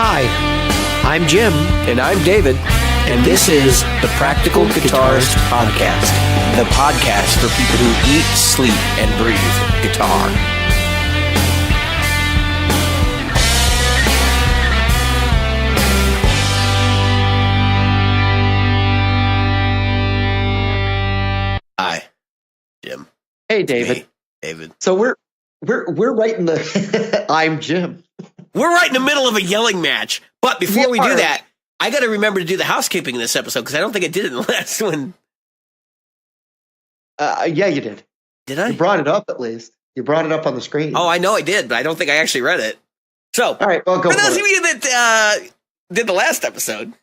Hi, I'm Jim. And I'm David. And this is the Practical Guitarist Podcast. The podcast for people who eat, sleep, and breathe guitar. Hi, Jim. Hey, David. Me, David. So we're right in the I'm Jim. We're right in the middle of a yelling match. But before we do that, I got to remember to do the housekeeping in this episode because I don't think I did it in the last one. Yeah, you did. Did I? You brought it up at least. You brought it up on the screen. Oh, I know I did, but I don't think I actually read it. So, all right, well, go for those for of you that did the last episode,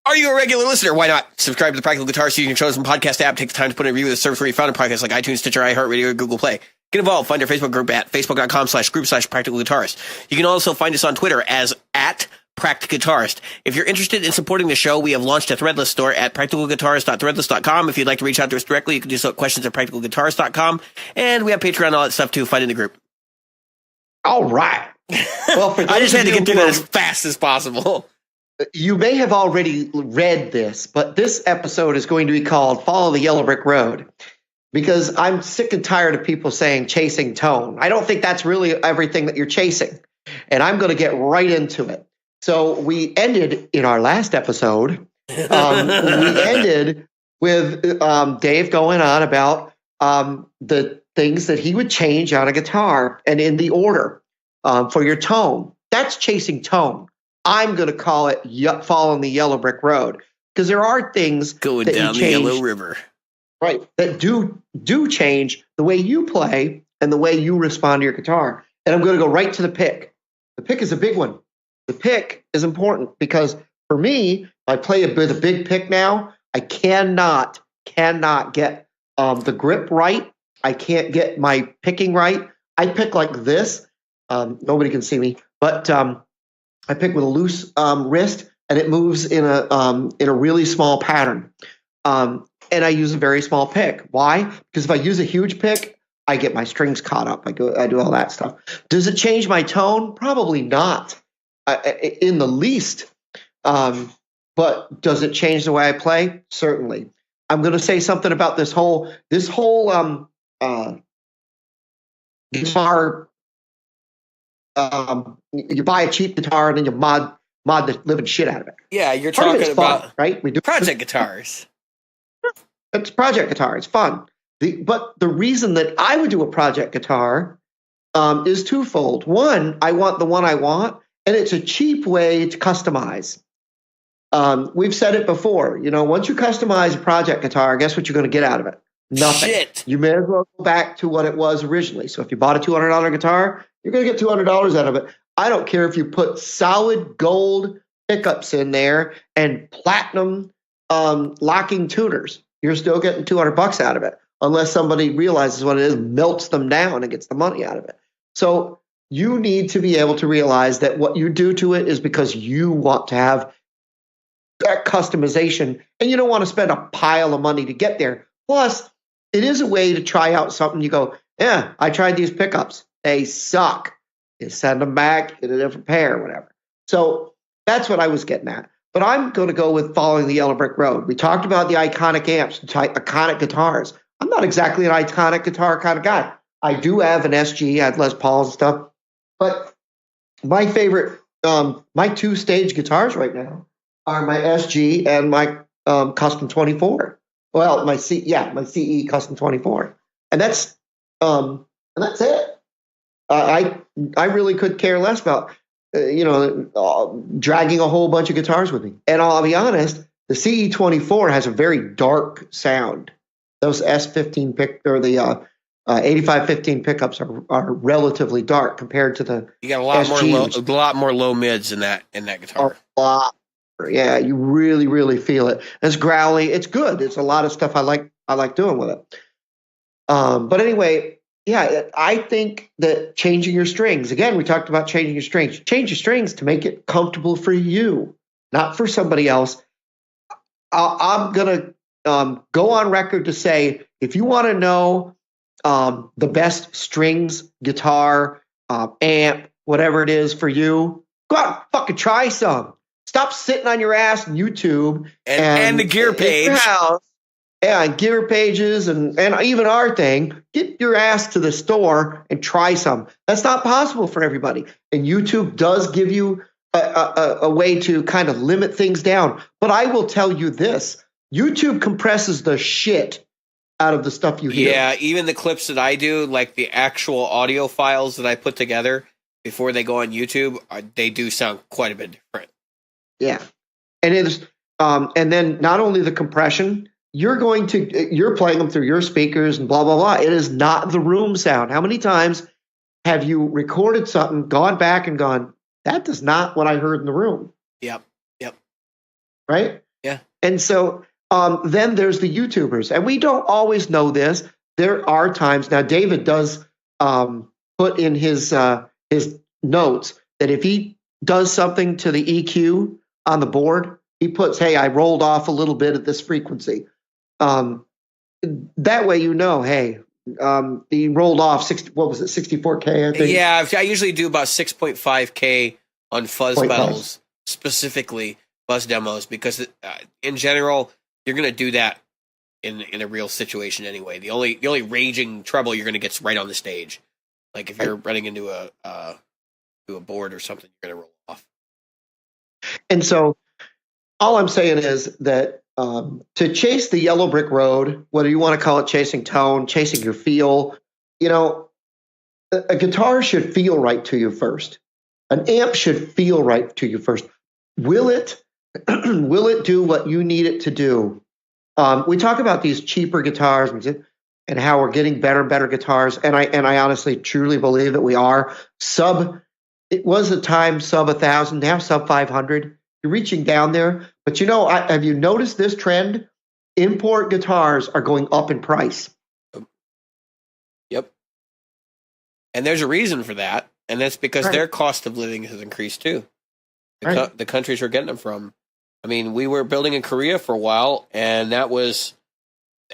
are you a regular listener? Why not? Subscribe to the Practical Guitarist using your chosen podcast app. Take the time to put in a review of the service where you found a podcast like iTunes, Stitcher, iHeartRadio, or Google Play. Get involved. Find our Facebook group at facebook.com/group/Practical Guitarist. You can also find us on Twitter as @Practical Guitarist. If you're interested in supporting the show, we have launched a Threadless store at practicalguitarist.threadless.com. If you'd like to reach out to us directly, you can do so at questions@practicalguitarist.com. And we have Patreon and all that stuff too. Find in the group. All right. Well, I just had to get through that as fast as possible. You may have already read this, but this episode is going to be called Follow the Yellow Brick Road. Because I'm sick and tired of people saying chasing tone. I don't think that's really everything that you're chasing. And I'm going to get right into it. So we ended in our last episode. We ended with Dave going on about the things that he would change on a guitar and in the order for your tone. That's chasing tone. I'm going to call it following the yellow brick road. Because there are things going down the Yellow River. Right, that do change the way you play and the way you respond to your guitar. And I'm going to go right to the pick. The pick is a big one. The pick is important because for me, I play with a big pick now. I cannot get the grip right. I can't get my picking right. I pick like this. Nobody can see me, but I pick with a loose wrist, and it moves in a really small pattern. And I use a very small pick. Why? Because if I use a huge pick, I get my strings caught up. I do all that stuff. Does it change my tone? Probably not in the least. But does it change the way I play? Certainly. I'm going to say something about this whole guitar. You buy a cheap guitar and then you mod the living shit out of it. Yeah, you're talking about fun, right? We do project guitars. It's project guitar. It's fun. But the reason that I would do a project guitar is twofold. One, I want the one I want, and it's a cheap way to customize. We've said it before. You know, once you customize a project guitar, guess what you're going to get out of it? Nothing. Shit. You may as well go back to what it was originally. So if you bought a $200 guitar, you're going to get $200 out of it. I don't care if you put solid gold pickups in there and platinum locking tuners. You're still getting $200 out of it, unless somebody realizes what it is, melts them down, and gets the money out of it. So you need to be able to realize that what you do to it is because you want to have that customization, and you don't want to spend a pile of money to get there. Plus, it is a way to try out something. You go, yeah, I tried these pickups. They suck. You send them back, get a different pair, whatever. So that's what I was getting at. But I'm going to go with following the yellow brick road. We talked about the iconic amps, iconic guitars. I'm not exactly an iconic guitar kind of guy. I do have an SG, I have Les Pauls and stuff. But my favorite, my two-stage guitars right now are my SG and my Custom 24. Well, my CE Custom 24. And that's it. I really could care less about dragging a whole bunch of guitars with me. And I'll be honest, the CE24 has a very dark sound. Those S15 or the 8515 pickups are relatively dark compared to the. You got a lot more low mids in that guitar. A lot. Yeah, you really, really feel it. It's growly. It's good. It's a lot of stuff I like doing with it. But anyway. Yeah, I think that changing your strings, again, we talked about changing your strings. Change your strings to make it comfortable for you, not for somebody else. I'm going to go on record to say, if you want to know the best strings, guitar, amp, whatever it is for you, go out and fucking try some. Stop sitting on your ass on YouTube and the gear page. In your house. Yeah, and gear pages and even our thing. Get your ass to the store and try some. That's not possible for everybody. And YouTube does give you a way to kind of limit things down. But I will tell you this. YouTube compresses the shit out of the stuff you hear. Yeah, even the clips that I do, like the actual audio files that I put together before they go on YouTube, they do sound quite a bit different. Yeah. And it's and then not only the compression, you're playing them through your speakers and blah, blah, blah. It is not the room sound. How many times have you recorded something, gone back and gone, that is not what I heard in the room? Yep. Right? Yeah. And so then there's the YouTubers. And we don't always know this. There are times, now David does put in his notes that if he does something to the EQ on the board, he puts, hey, I rolled off a little bit at this frequency. That way, hey, he rolled off 64K, I think? Yeah, I usually do about 6.5K on fuzz pedals, specifically fuzz demos, because in general, you're going to do that in a real situation anyway. The only raging trouble you're going to get is right on the stage. Like if you're running into a board or something, you're going to roll off. And so all I'm saying is that to chase the yellow brick road, whether you want to call it chasing tone, chasing your feel, a guitar should feel right to you first. An amp should feel right to you first. Will it do what you need it to do? We talk about these cheaper guitars and how we're getting better and better guitars, and I honestly truly believe that we are. It was a time sub 1,000, now sub 500. You're reaching down there, but have you noticed this trend? Import guitars are going up in price. Yep. And there's a reason for that, and that's because their cost of living has increased too. The countries we're getting them from. I mean, we were building in Korea for a while, and that was,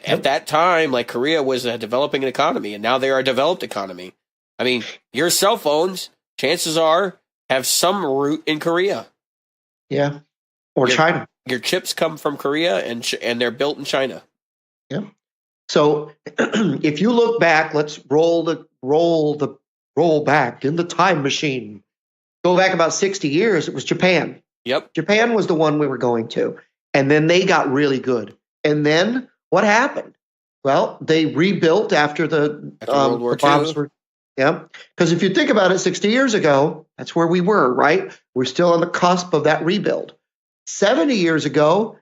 at that time, like Korea was a developing economy, and now they are a developed economy. I mean, your cell phones, chances are, have some root in Korea. Yeah, or China. Your chips come from Korea, and they're built in China. Yeah. So if you look back, let's roll back in the time machine. Go back about 60 years. It was Japan. Yep. Japan was the one we were going to, and then they got really good. And then what happened? Well, they rebuilt after World War II. Yeah, because if you think about it, 60 years ago, that's where we were, right? We're still on the cusp of that rebuild. 70 years ago,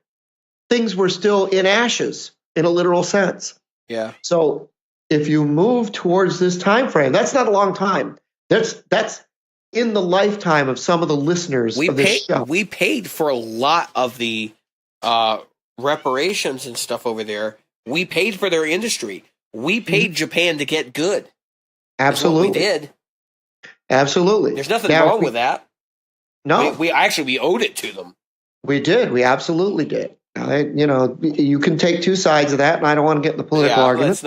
things were still in ashes in a literal sense. Yeah. So if you move towards this time frame, that's not a long time. That's in the lifetime of some of the listeners of this show. We paid for a lot of the reparations and stuff over there. We paid for their industry. We paid Japan to get good. Absolutely. We did. Absolutely. There's nothing wrong with that. No. We owed it to them. We did. We absolutely did. You can take two sides of that, and I don't want to get in the political argument.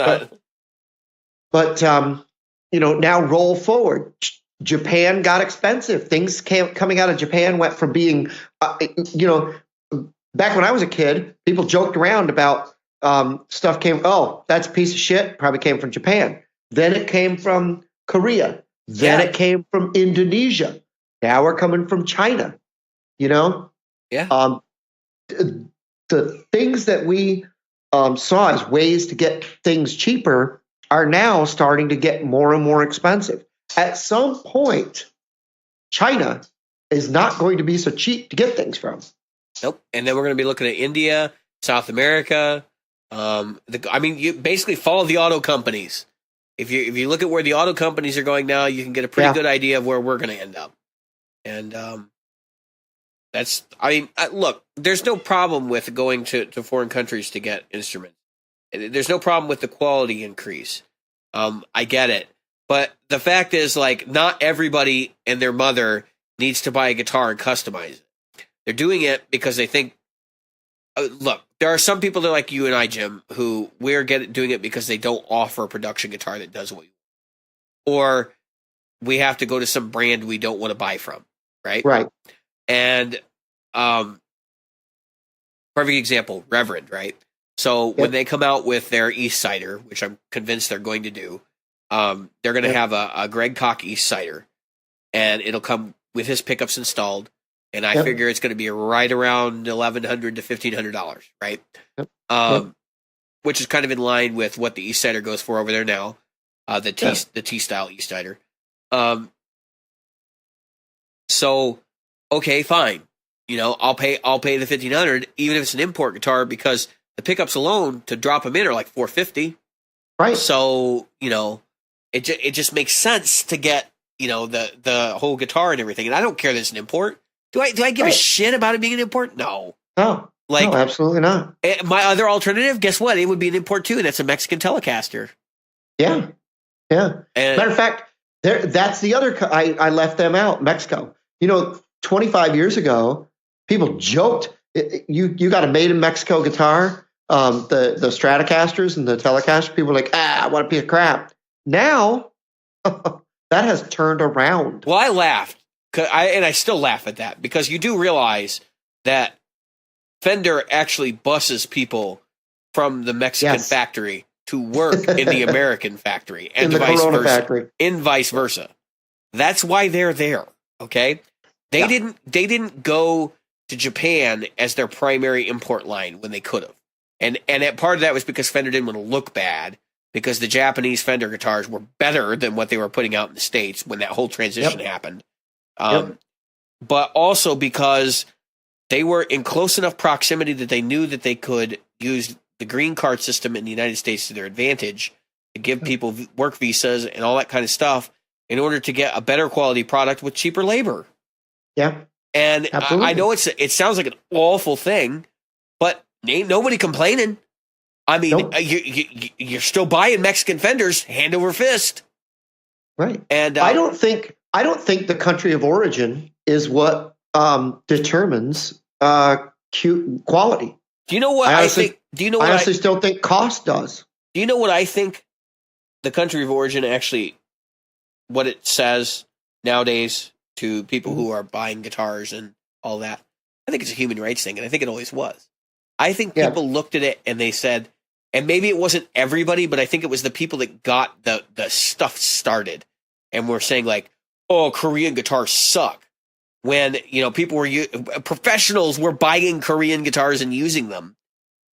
But now roll forward. Japan got expensive. Things coming out of Japan went from being, back when I was a kid, people joked around about stuff that's a piece of shit, probably came from Japan. Then it came from Korea. Then it came from Indonesia. Now we're coming from China. Yeah. The things that we saw as ways to get things cheaper are now starting to get more and more expensive. At some point, China is not going to be so cheap to get things from. Nope. And then we're going to be looking at India, South America. You basically follow the auto companies. If you look at where the auto companies are going now, you can get a pretty good idea of where we're going to end up. And look, there's no problem with going to foreign countries to get instruments. There's no problem with the quality increase. I get it. But the fact is, not everybody and their mother needs to buy a guitar and customize it. They're doing it because they think, look, there are some people that are like you and I, Jim, who we're doing it because they don't offer a production guitar that does what you want. Or we have to go to some brand we don't want to buy from, right? Right. And perfect example, Reverend, right? So when they come out with their East Sider, which I'm convinced they're going to do, they're going to have a Greg Koch East Sider, and it'll come with his pickups installed. And I figure it's going to be right around $1,100 to $1,500, right? Which is kind of in line with what the East Sider goes for over there now, the T style East Sider. So, okay, fine. You know, I'll pay the $1,500, even if it's an import guitar, because the pickups alone to drop them in are like $450. Right. So, you know, it just makes sense to get, you know, the whole guitar and everything. And I don't care that it's an import. Do I give a shit about it being an import? No. No. Like, no, absolutely not. My other alternative, guess what? It would be an import too, and that's a Mexican Telecaster. Yeah. Yeah. And, matter of fact, that's the other. I left them out. Mexico. You know, 25 years ago, people joked. You got a made in Mexico guitar. The Stratocasters and the Telecaster. People were like, what a piece of crap. Now, that has turned around. Well, I laughed. And I still laugh at that, because you do realize that Fender actually buses people from the Mexican factory to work in the American factory, and in the vice Corona versa. factory. And vice versa. That's why they're there. Okay, they didn't go to Japan as their primary import line when they could have, and part of that was because Fender didn't want to look bad, because the Japanese Fender guitars were better than what they were putting out in the States when that whole transition happened. But also because they were in close enough proximity that they knew that they could use the green card system in the United States to their advantage to give people work visas and all that kind of stuff in order to get a better quality product with cheaper labor. Yeah. And I know it sounds like an awful thing, but ain't nobody complaining. I mean, you're still buying Mexican Fenders hand over fist. Right. And I don't think the country of origin is what determines quality. Do you know what I think? Do you know what I honestly still think cost does. Do you know what I think the country of origin actually, what it says nowadays to people who are buying guitars and all that? I think it's a human rights thing, and I think it always was. I think people looked at it and they said, and maybe it wasn't everybody, but I think it was the people that got the stuff started and were saying like, oh, Korean guitars suck. When, you know, professionals were buying Korean guitars and using them,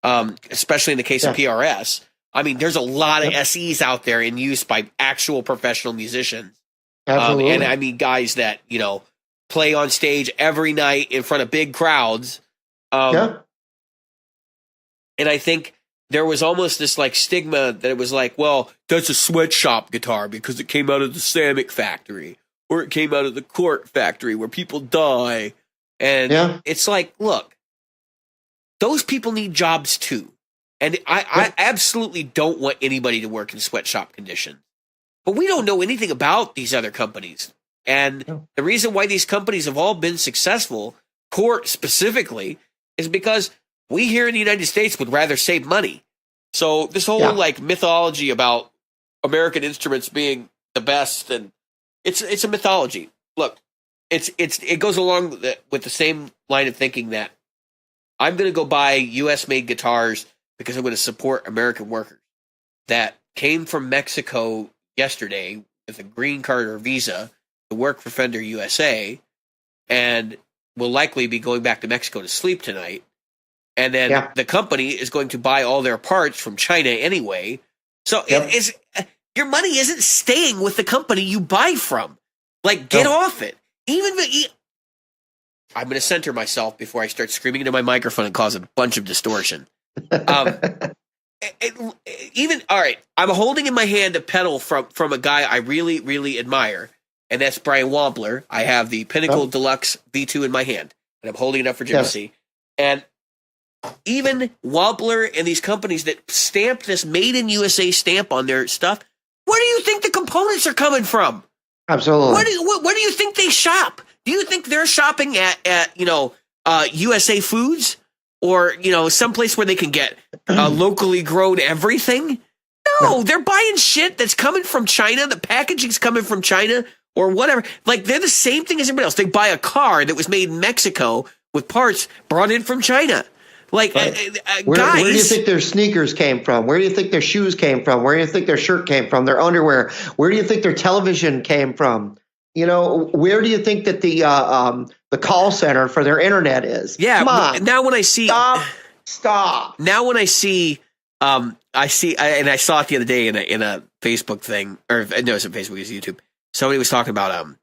especially in the case of PRS. I mean, there's a lot of SEs out there in use by actual professional musicians. Absolutely. And I mean, guys that, you know, play on stage every night in front of big crowds. And I think there was almost this like stigma that it was like, well, that's a sweatshop guitar because it came out of the Samick factory. Or it came out of the Cork factory where people die. And it's like, look, those people need jobs too. And I absolutely don't want anybody to work in sweatshop conditions. But we don't know anything about these other companies. And the reason why these companies have all been successful, Cork specifically, is because we here in the United States would rather save money. So this whole like mythology about American instruments being the best, and it's a mythology. Look, it goes along with the same line of thinking that I'm going to go buy U.S. made guitars because I'm going to support American workers that came from Mexico yesterday with a green card or visa to work for Fender USA, and will likely be going back to Mexico to sleep tonight. And then the company is going to buy all their parts from China anyway. So your money isn't staying with the company you buy from. Like, get off it. I'm going to center myself before I start screaming into my microphone and cause a bunch of distortion. All right, I'm holding in my hand a pedal from a guy I really, really admire, and that's Brian Wampler. I have the Pinnacle Deluxe V2 in my hand, and I'm holding it up for Jim to see. And even Wampler and these companies that stamp this Made in USA stamp on their stuff, where do you think the components are coming from? Absolutely. Where do you think they shop? Do you think they're shopping at USA Foods, or someplace where they can get locally grown everything? No, they're buying shit that's coming from China. The packaging's coming from China or whatever. Like, they're the same thing as everybody else. They buy a car that was made in Mexico with parts brought in from China. Like, Right. guys. Where do you think their sneakers came from? Where do you think their shoes came from? Where do you think their shirt came from? Their underwear? Where do you think their television came from? You know, where do you think that the call center for their internet is? Yeah. Come on. Now when I see, Stop. now when I see, and I saw it the other day in a Facebook thing, or no, it wasn't Facebook, it was YouTube. Somebody was talking about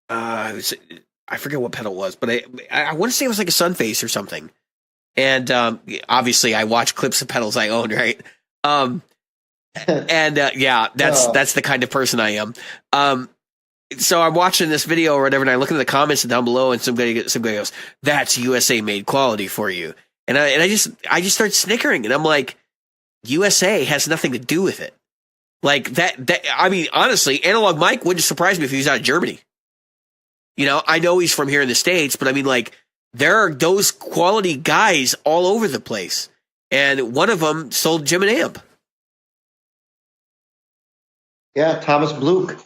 I forget what pedal it was, but I want to say it was like a Sunface or something. And obviously, I watch clips of pedals I own, right? Yeah, that's the kind of person I am. So I'm watching this video or whatever, and I look at the comments down below, and some guy goes, "That's USA made quality for you," and I just start snickering, and I'm like, USA has nothing to do with it. Like that. I mean, honestly, Analog Mike wouldn't surprise me if he was out of Germany. You know, I know he's from here in the States, but I mean, like, there are those quality guys all over the place. And one of them sold Jim and Amp. Yeah, Thomas Bluch.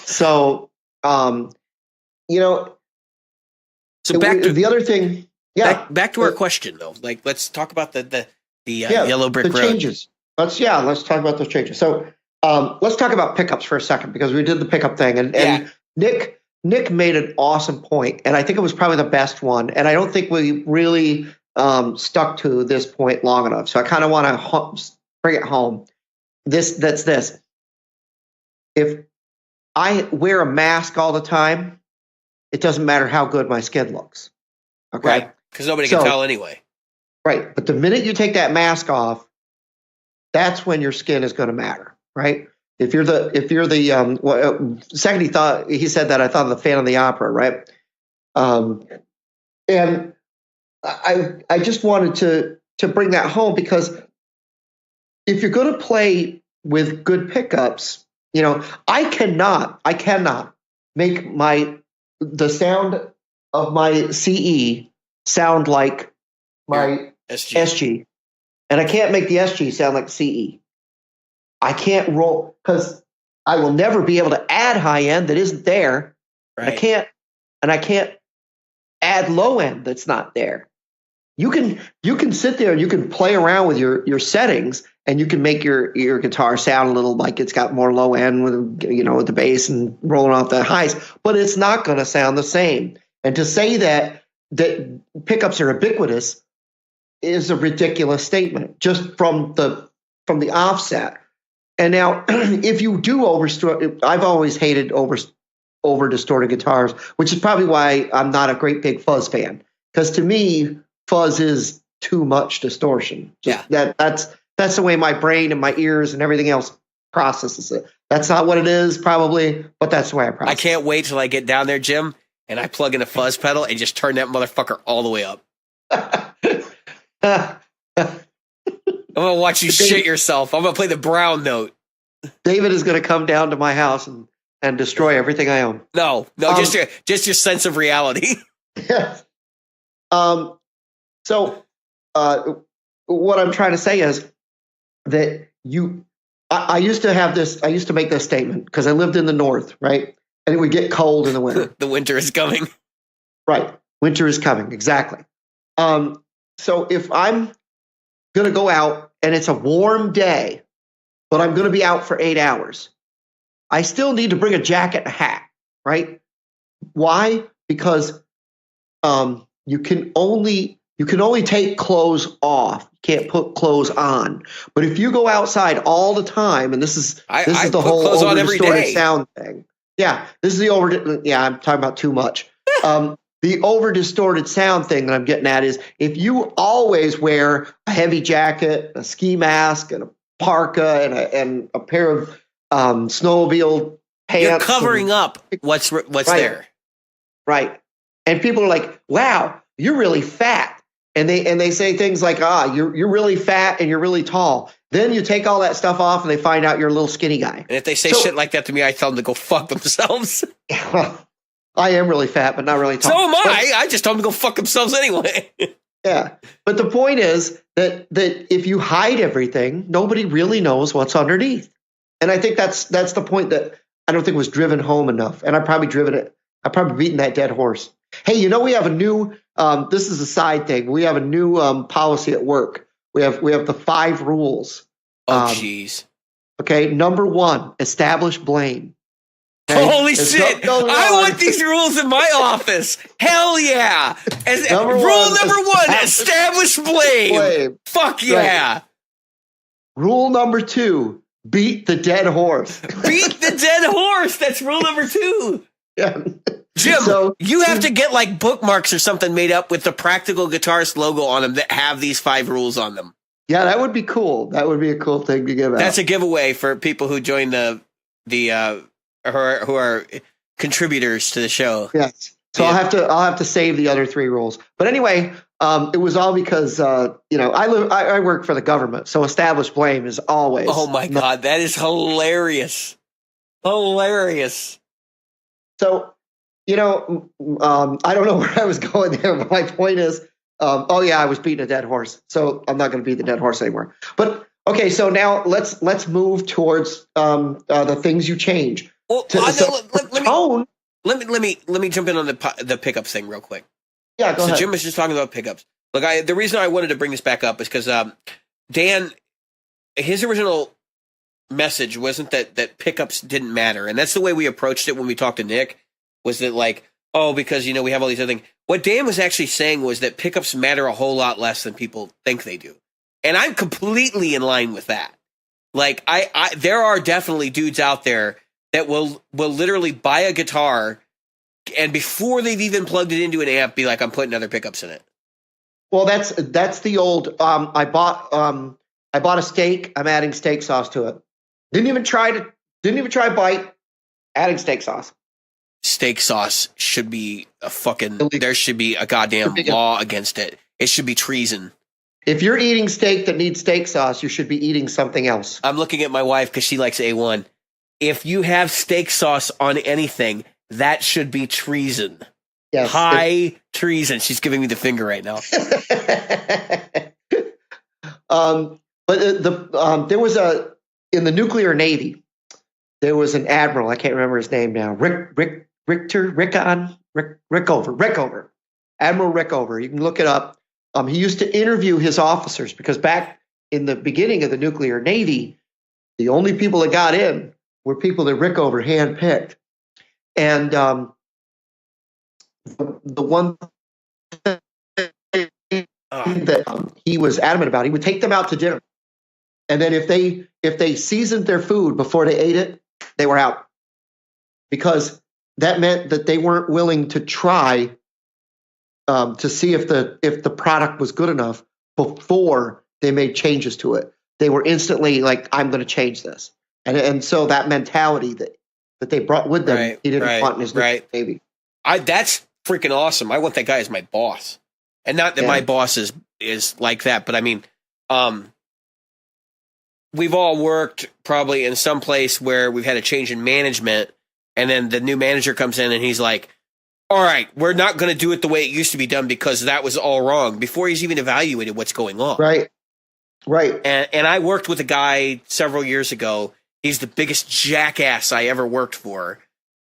So, you know, so back to the other thing. Yeah. Back to our question, though. Like, let's talk about the yellow brick road. Changes. Let's talk about those changes. So, let's talk about pickups for a second, because we did the pickup thing, and Nick made an awesome point, and I think it was probably the best one. And I don't think we really stuck to this point long enough. So I kind of want to bring it home. That's this. If I wear a mask all the time, it doesn't matter how good my skin looks. Okay, right? Because nobody can tell anyway. Right, but the minute you take that mask off, that's when your skin is going to matter, right? If you're the second he said that, I thought of the Phantom of the Opera, right? And I just wanted to bring that home, because if you're going to play with good pickups, you know, I cannot make the sound of my CE sound like my SG, and I can't make the SG sound like CE. I can't roll, because I will never be able to add high end that isn't there. Right. I can't add low end that's not there. You can sit there and you can play around with your settings, and you can make your guitar sound a little like it's got more low end with the bass and rolling off the highs, but it's not going to sound the same. And to say that pickups are ubiquitous is a ridiculous statement just from the offset. And now, if you do I've always hated over distorted guitars, which is probably why I'm not a great big fuzz fan. Because to me, fuzz is too much distortion. That's the way my brain and my ears and everything else processes it. That's not what it is, probably, but that's the way I process it. I can't wait till I get down there, Jim, and I plug in a fuzz pedal and just turn that motherfucker all the way up. I'm going to watch you shit yourself. I'm going to play the brown note. David is going to come down to my house and destroy everything I own. No, just your sense of reality. Yeah. So what I'm trying to say is that I used to make this statement because I lived in the North, right? And it would get cold in the winter. The winter is coming. Right. Winter is coming. Exactly. So if I'm going to go out and it's a warm day, but I'm going to be out for 8 hours, I still need to bring a jacket and a hat, right? Why? Because you can only take clothes off. You can't put clothes on. But if you go outside all the time, and this is the whole over distorted sound thing. Yeah, this is I'm talking about too much. The over distorted sound thing that I'm getting at is if you always wear a heavy jacket, a ski mask, and a parka, and a pair of snowmobile pants, you're covering up what's right there. Right. And people are like, wow, you're really fat. And they say things like, you're really fat and you're really tall. Then you take all that stuff off and they find out you're a little skinny guy. And if they say shit like that to me, I tell them to go fuck themselves. I am really fat, but not really tall. So am I. I just told them to go fuck themselves anyway. Yeah. But the point is that if you hide everything, nobody really knows what's underneath. And I think that's the point that I don't think was driven home enough. And I probably beaten that dead horse. Hey, we have a new, this is a side thing. We have a new policy at work. We have the 5 rules. Oh, jeez. Okay. Number 1, establish blame. Okay? Holy shit. I want these rules in my office. Hell yeah. Rule number 1, establish blame. Fuck yeah. Right. Rule number 2, beat the dead horse. Beat the dead horse. That's rule number 2. Yeah. Jim, you have to get like bookmarks or something made up with the Practical Guitarist logo on them that have these 5 rules on them. Yeah, that would be cool. That would be a cool thing to give out. That's a giveaway for people who join who are contributors to the show. Yes. So yeah. I'll have to save the other 3 rules. But anyway, it was all because I work for the government, so establish blame is always. Oh my God, that is hilarious! Hilarious. So, I don't know where I was going there, but my point is, I was beating a dead horse, so I'm not going to beat the dead horse anymore. But okay, so now let's move towards the things you change. Well, let me jump in on the pickups thing real quick. Yeah, go ahead. So Jim was just talking about pickups. Look, the reason I wanted to bring this back up is because Dan, his original message wasn't that pickups didn't matter, and that's the way we approached it when we talked to Nick. Was that like, because we have all these other things. What Dan was actually saying was that pickups matter a whole lot less than people think they do, and I'm completely in line with that. Like, there are definitely dudes out there that will literally buy a guitar, and before they've even plugged it into an amp, be like, I'm putting other pickups in it. Well, that's the old. I bought a steak. I'm adding steak sauce to it. Didn't even try bite. Adding steak sauce. Steak sauce should be there should be a goddamn law against it. It should be treason. If you're eating steak that needs steak sauce, you should be eating something else. I'm looking at my wife because she likes A1. If you have steak sauce on anything, that should be treason. Yes. High treason. She's giving me the finger right now. But there was in the nuclear Navy, there was an admiral. I can't remember his name now. Rickover. Admiral Rickover. You can look it up. He used to interview his officers because back in the beginning of the nuclear Navy, the only people that got in were people that Rickover handpicked. And the one that he was adamant about, he would take them out to dinner. And then if they seasoned their food before they ate it, they were out. Because that meant that they weren't willing to try to see if the product was good enough before they made changes to it. They were instantly like, I'm going to change this. And so that mentality that they brought with them, he didn't want in his Navy. That's freaking awesome. I want that guy as my boss. And not that my boss is like that, but I mean, we've all worked probably in some place where we've had a change in management, and then the new manager comes in and he's like, all right, we're not going to do it the way it used to be done because that was all wrong, before he's even evaluated what's going on. Right. And I worked with a guy several years ago. He's the biggest jackass I ever worked for.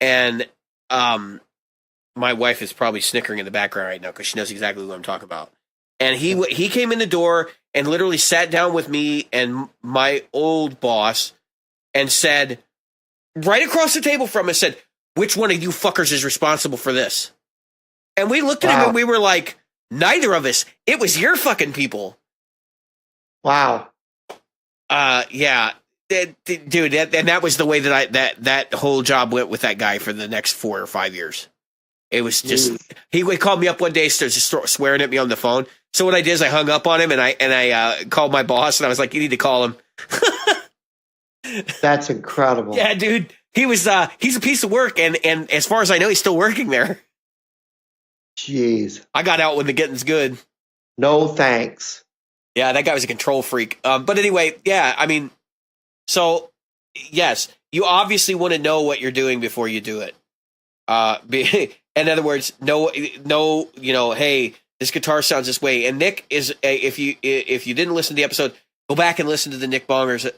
And my wife is probably snickering in the background right now because she knows exactly what I'm talking about. And he came in the door and literally sat down with me and my old boss and said, right across the table from us, said, which one of you fuckers is responsible for this? And we looked at him and we were like, neither of us. It was your fucking people. Wow. Yeah. Dude, and that was the way that that whole job went with that guy for the next 4 or 5 years. It was just, he called me up one day, started just swearing at me on the phone. So what I did is I hung up on him and I called my boss and I was like, you need to call him. That's incredible. Yeah, dude. He's a piece of work, and as far as I know, he's still working there. Jeez. I got out when the getting's good. No thanks. Yeah, that guy was a control freak. But anyway, yeah, I mean, so yes, you obviously want to know what you're doing before you do it. In other words, hey, this guitar sounds this way. And Nick is if you didn't listen to the episode, go back and listen to the Nick Bongers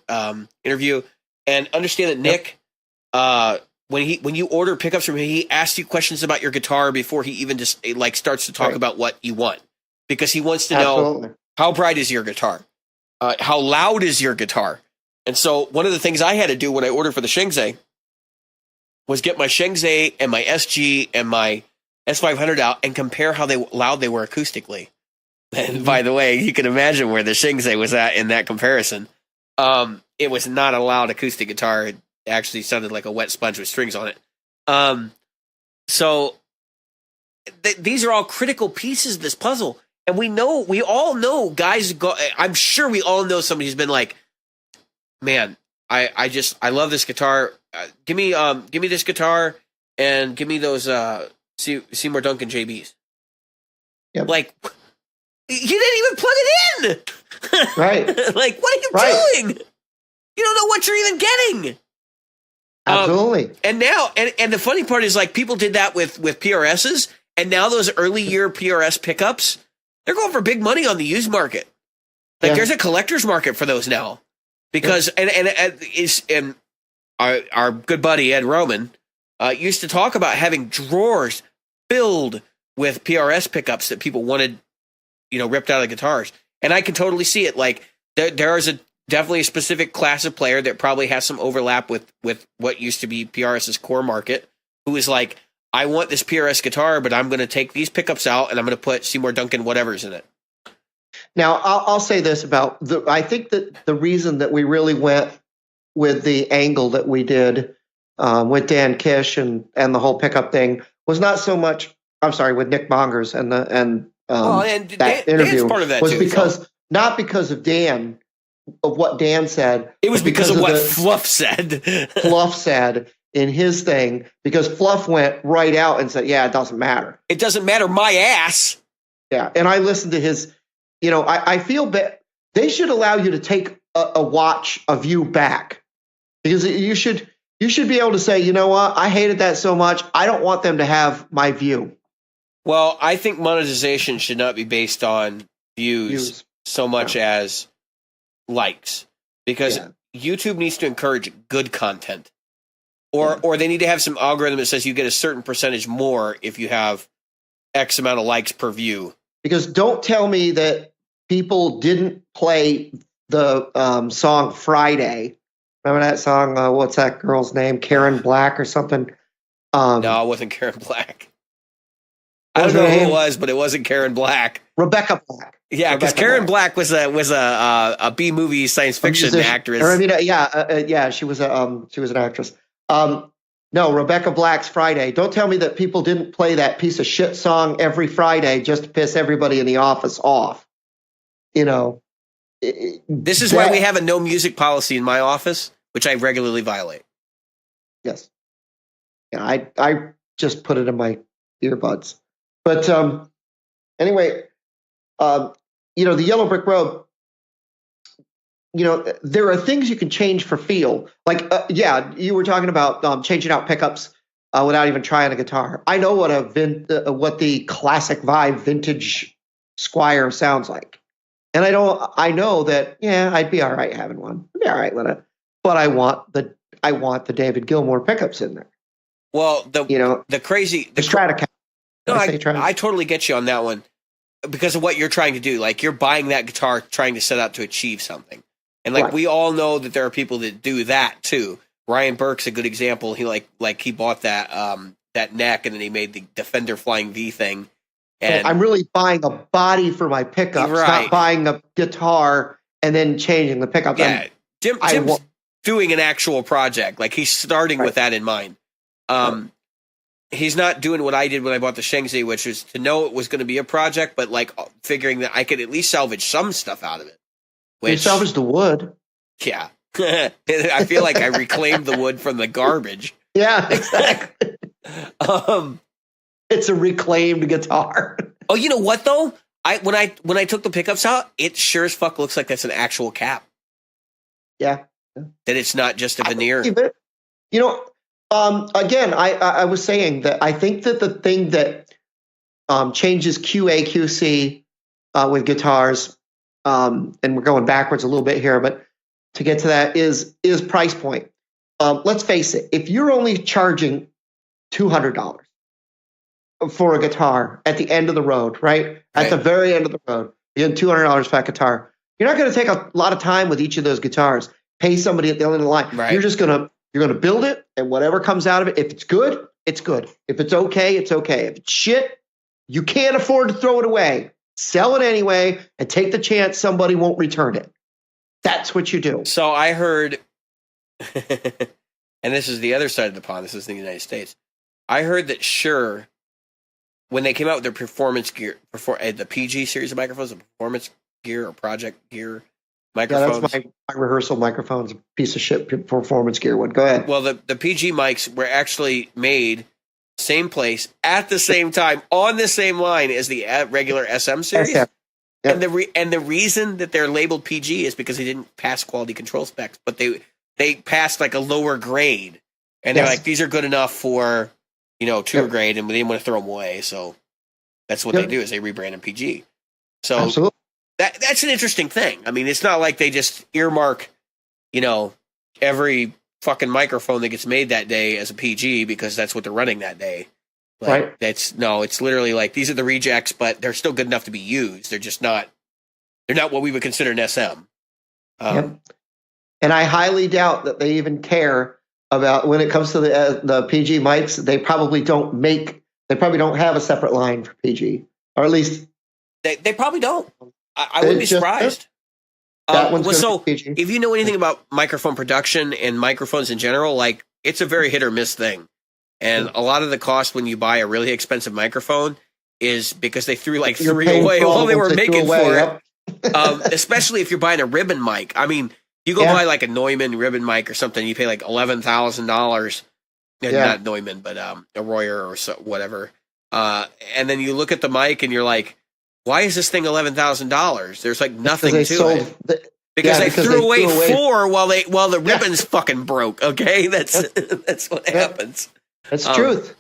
interview and understand that Nick when you order pickups from him, he asks you questions about your guitar before he even just like starts to talk about what you want, because he wants to know how bright is your guitar, how loud is your guitar. And so one of the things I had to do when I ordered for the Shengzai was get my Shengzai and my SG and my S500 out and compare how loud they were acoustically. And by the way, you can imagine where the Shengzai was at in that comparison. It was not a loud acoustic guitar. It actually sounded like a wet sponge with strings on it. So these are all critical pieces of this puzzle. And we all know guys I'm sure we all know somebody who's been like, man, I love this guitar. Give me this guitar and give me those Seymour Duncan JBs. Yep. Like, you didn't even plug it in. Right. Like, what are you doing? You don't know what you're even getting. Absolutely. And now, and the funny part is, like, people did that with PRSs, and now those early year PRS pickups, they're going for big money on the used market. Like, there's a collector's market for those now. Because and our good buddy Ed Roman used to talk about having drawers filled with PRS pickups that people wanted, ripped out of the guitars. And I can totally see it. Like there is definitely a specific class of player that probably has some overlap with what used to be PRS's core market, who is like, I want this PRS guitar, but I'm going to take these pickups out and I'm going to put Seymour Duncan whatever's in it. Now, I'll say this about I think that the reason that we really went with the angle that we did with Dan Kish and the whole pickup thing was not so much. I'm sorry, with Nick Mongers and that interview Dan's part of that was too, because not because of Dan, of what Dan said. It was because of what Fluff said. Fluff said in his thing, because Fluff went right out and said, "Yeah, it doesn't matter. It doesn't matter my ass." Yeah, and I listened to his. I feel bad. They should allow you to take a view back, because you should be able to say, you know what, I hated that so much, I don't want them to have my view. Well, I think monetization should not be based on views so much as likes, because YouTube needs to encourage good content, or they need to have some algorithm that says you get a certain percentage more if you have X amount of likes per view. Because don't tell me that people didn't play the song Friday. Remember that song? What's that girl's name? Karen Black or something? No, it wasn't Karen Black. I don't know who it was, but it wasn't Karen Black. Rebecca Black. Yeah, because Karen Black was a B movie science fiction actress. She was an actress. No, Rebecca Black's Friday. Don't tell me that people didn't play that piece of shit song every Friday just to piss everybody in the office off. This is why we have a no music policy in my office, which I regularly violate. Yes. Yeah, I just put it in my earbuds. But anyway, the Yellow Brick Road, there are things you can change for feel. Like, you were talking about changing out pickups without even trying a guitar. I know what what the classic vibe vintage Squier sounds like. And I know that, I'd be all right having one. I'd be all right with it. But I want the David Gilmour pickups in there. Well, the Stratocaster. No, I totally get you on that one, because of what you're trying to do. Like, you're buying that guitar trying to set out to achieve something. And we all know that there are people that do that too. Ryan Burke's a good example. He he bought that neck, and then he made the Defender Flying V thing. And I'm really buying a body for my pickups, not buying a guitar and then changing the pickups. Yeah, Tim's doing an actual project. Like, he's starting with that in mind. He's not doing what I did when I bought the Shengzai, which was to know it was going to be a project, but figuring that I could at least salvage some stuff out of it. You salvage the wood. Yeah. I feel like I reclaimed the wood from the garbage. Yeah, exactly. It's a reclaimed guitar. Oh, you know what though? When I took the pickups out, it sure as fuck looks like that's an actual cap. Yeah. That it's not just a veneer. Again, I was saying that I think that the thing that changes QA/QC with guitars, and we're going backwards a little bit here, but to get to that is price point. let's face it, if you're only charging $200 for a guitar at the end of the road, right? At the very end of the road, you're getting $200 for that guitar. You're not going to take a lot of time with each of those guitars. Pay somebody at the end of the line. Right. You're gonna build it, and whatever comes out of it, if it's good, it's good. If it's okay, it's okay. If it's shit, you can't afford to throw it away. Sell it anyway, and take the chance somebody won't return it. That's what you do. So I heard, and this is the other side of the pond. This is in the United States. I heard that Shure, when they came out with their performance gear, the PG series of microphones, the performance gear or project gear microphones. Yeah, that's my rehearsal microphone's a piece of shit performance gear one. Go ahead. Well, the PG mics were actually made same place at the same time on the same line as the regular SM series. Yep. And the reason that they're labeled PG is because they didn't pass quality control specs, but they passed like a lower grade, and they're like, these are good enough for tour grade, and they didn't want to throw them away, so that's what they do is they rebrand them PG. So absolutely. That's an interesting thing. I mean, it's not like they just earmark, every fucking microphone that gets made that day as a PG because that's what they're running that day. Like, right. It's literally like these are the rejects, but they're still good enough to be used. They're just not. They're not what we would consider an SM. And I highly doubt that they even care about when it comes to the PG mics. They probably don't have a separate line for PG, or at least they probably don't. I wouldn't be surprised. So if you know anything about microphone production and microphones in general, like it's a very hit or miss thing. And a lot of the cost when you buy a really expensive microphone is because they threw like three away while they were making for it. Especially if you're buying a ribbon mic. I mean, you go buy like a Neumann ribbon mic or something, you pay like $11,000. Not Neumann, but a Royer or whatever. And then you look at the mic and you're like, why is this thing $11,000? There's like nothing to it. Because they threw away four while the ribbons fucking broke. Okay, that's what happens. That's truth.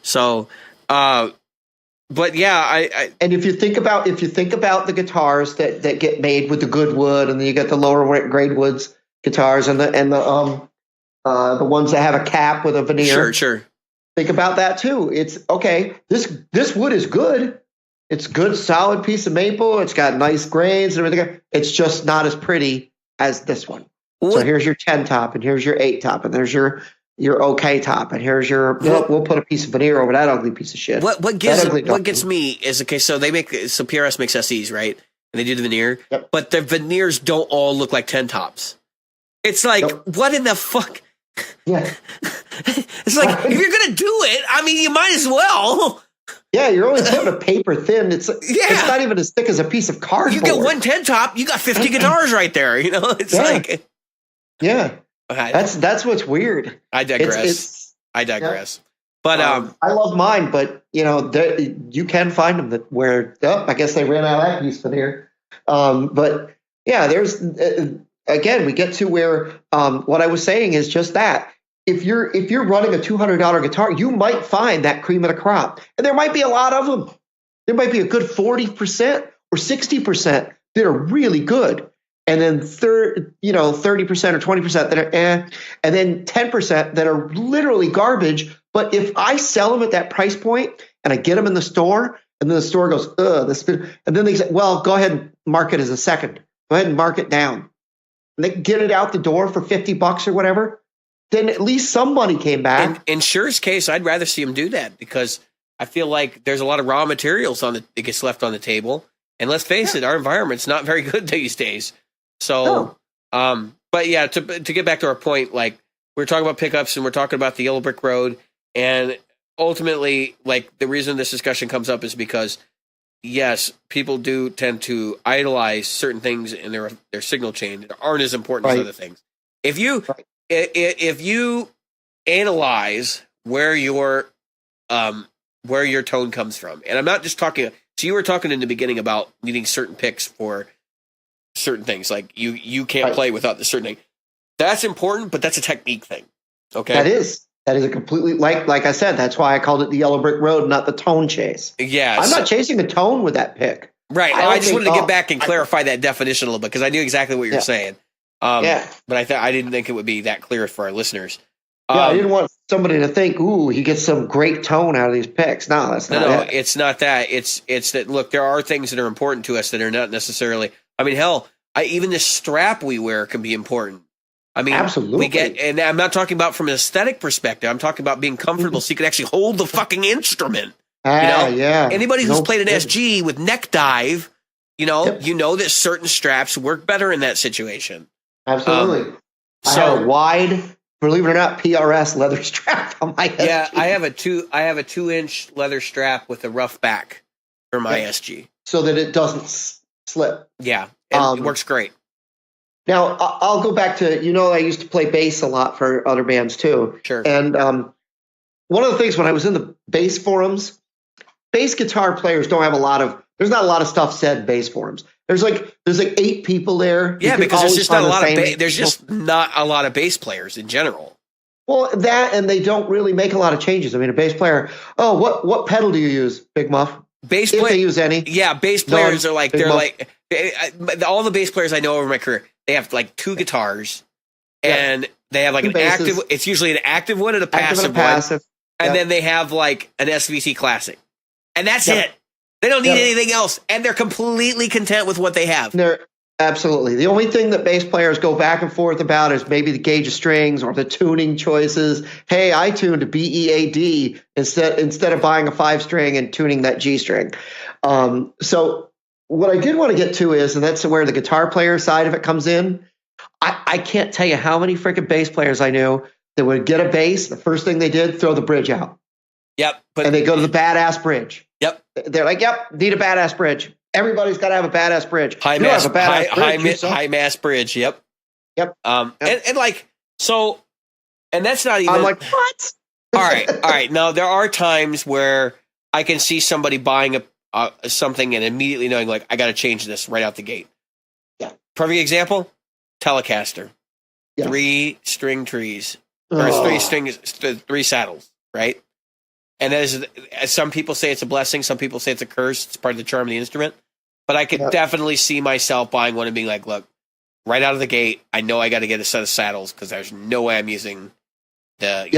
So, but yeah, I and if you think about the guitars that get made with the good wood, and then you get the lower grade woods guitars, and the ones that have a cap with a veneer. Sure. Think about that too. It's okay. This wood is good. It's good, solid piece of maple. It's got nice grains and everything. It's just not as pretty as this one. So here's your 10 top, and here's your 8 top, and there's your okay top, and here's your. We'll put a piece of veneer over that ugly piece of shit. What gets me is okay. So PRS makes SEs, right? And they do the veneer, but the veneers don't all look like 10 tops. It's like what in the fuck? Yeah, it's like if you're gonna do it, I mean, you might as well. Yeah, you're only putting a paper thin. It's not even as thick as a piece of cardboard. You get 110 top, you got 50 guitars right there. It's like that's what's weird. I digress. Yeah. But I love mine, but you can find them where I guess they ran out of that piece veneer. But yeah, there's again we get to where what I was saying is just that. If you're running a $200 guitar, you might find that cream of the crop, and there might be a lot of them. There might be a good 40% or 60% that are really good, and then 30% or 20% that are and then 10% that are literally garbage. But if I sell them at that price point and I get them in the store, and then the store goes, and then they say, well, go ahead and mark it as a second. Go ahead and mark it down, and they get it out the door for $50 or whatever. Then at least some money came back. In Shure's case, I'd rather see him do that because I feel like there's a lot of raw materials that gets left on the table. And let's face it, our environment's not very good these days. So, but yeah, to get back to our point, like we're talking about pickups and we're talking about the Yellow Brick Road, and ultimately, like the reason this discussion comes up is because yes, people do tend to idolize certain things in their signal chain that aren't as important as other things. If you analyze where your tone comes from, and I'm not just talking. So you were talking in the beginning about needing certain picks for certain things, like you can't play without the certain thing. That's important, but that's a technique thing. Okay, that is a completely like I said. That's why I called it the Yellow Brick Road, not the tone chase. Yeah, I'm not chasing the tone with that pick. Right. I just wanted to get back and clarify that definition a little bit because I knew exactly what you're saying. Yeah. But I didn't think it would be that clear for our listeners. I didn't want somebody to think, ooh, he gets some great tone out of these picks. No, that's not it. It's not that. It's that, look, there are things that are important to us that are not necessarily, I mean, hell, even the strap we wear can be important. I mean, absolutely. And I'm not talking about from an aesthetic perspective. I'm talking about being comfortable so you can actually hold the fucking instrument. Yeah. Anybody who's played an SG with neck dive, you know that certain straps work better in that situation. Absolutely. I have a wide, believe it or not, PRS leather strap on my SG. Yeah, I have a 2-inch leather strap with a rough back for my SG, so that it doesn't slip. Yeah, and it works great. Now I'll go back to, I used to play bass a lot for other bands too. Sure. And one of the things when I was in the bass forums, bass guitar players don't have there's not a lot of stuff said in bass forums. There's like 8 people there. Yeah, because there's just not a lot of there's just not a lot of bass players in general. Well, and they don't really make a lot of changes. I mean, a bass player. Oh, what pedal do you use, Big Muff? Bass if they use any. Yeah, bass players are like all the bass players I know over my career. They have like 2 guitars, and they have like an active. It's usually an active one and a passive one, and then they have like an SVC Classic, and that's it. They don't need anything else, and they're completely content with what they have. Absolutely. The only thing that bass players go back and forth about is maybe the gauge of strings or the tuning choices. Hey, I tuned a BEAD instead of buying a 5-string and tuning that G string. So what I did want to get to is, and that's where the guitar player side of it comes in. I can't tell you how many freaking bass players I knew that would get a bass. The first thing they did, throw the bridge out. Yep. And they go to the badass bridge. Yep. They're like, need a badass bridge. Everybody's got to have a badass bridge. High mass bridge. Yep. And like, so, and that's not even. I'm like, what? All right. Now there are times where I can see somebody buying something and immediately knowing, like, I got to change this right out the gate. Yeah. Perfect example: Telecaster, 3-string trees, or 3 saddles, right? And that is, some people say it's a blessing, some people say it's a curse. It's part of the charm of the instrument. But I could definitely see myself buying one and being like, look, right out of the gate, I know I got to get a set of saddles because there's no way I'm using the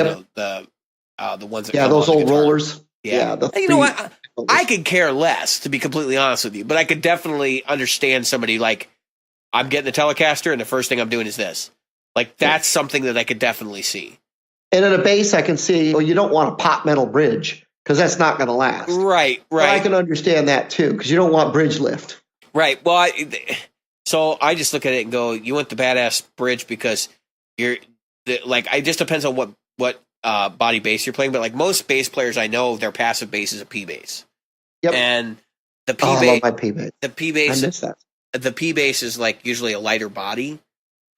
ones that those old rollers. Yeah. And you know what? I could care less, to be completely honest with you, but I could definitely understand somebody like, I'm getting the Telecaster and the first thing I'm doing is this. Like, that's something that I could definitely see. And in a bass, I can see, you don't want a pop metal bridge because that's not going to last. Right. But I can understand that too because you don't want bridge lift. Right. Well, so I just look at it and go, you want the badass bridge because it just depends on what body bass you're playing. But like most bass players I know, their passive bass is a P bass. Yep. And the P bass, I love my P bass. The P bass, I miss that. The P bass is like usually a lighter body.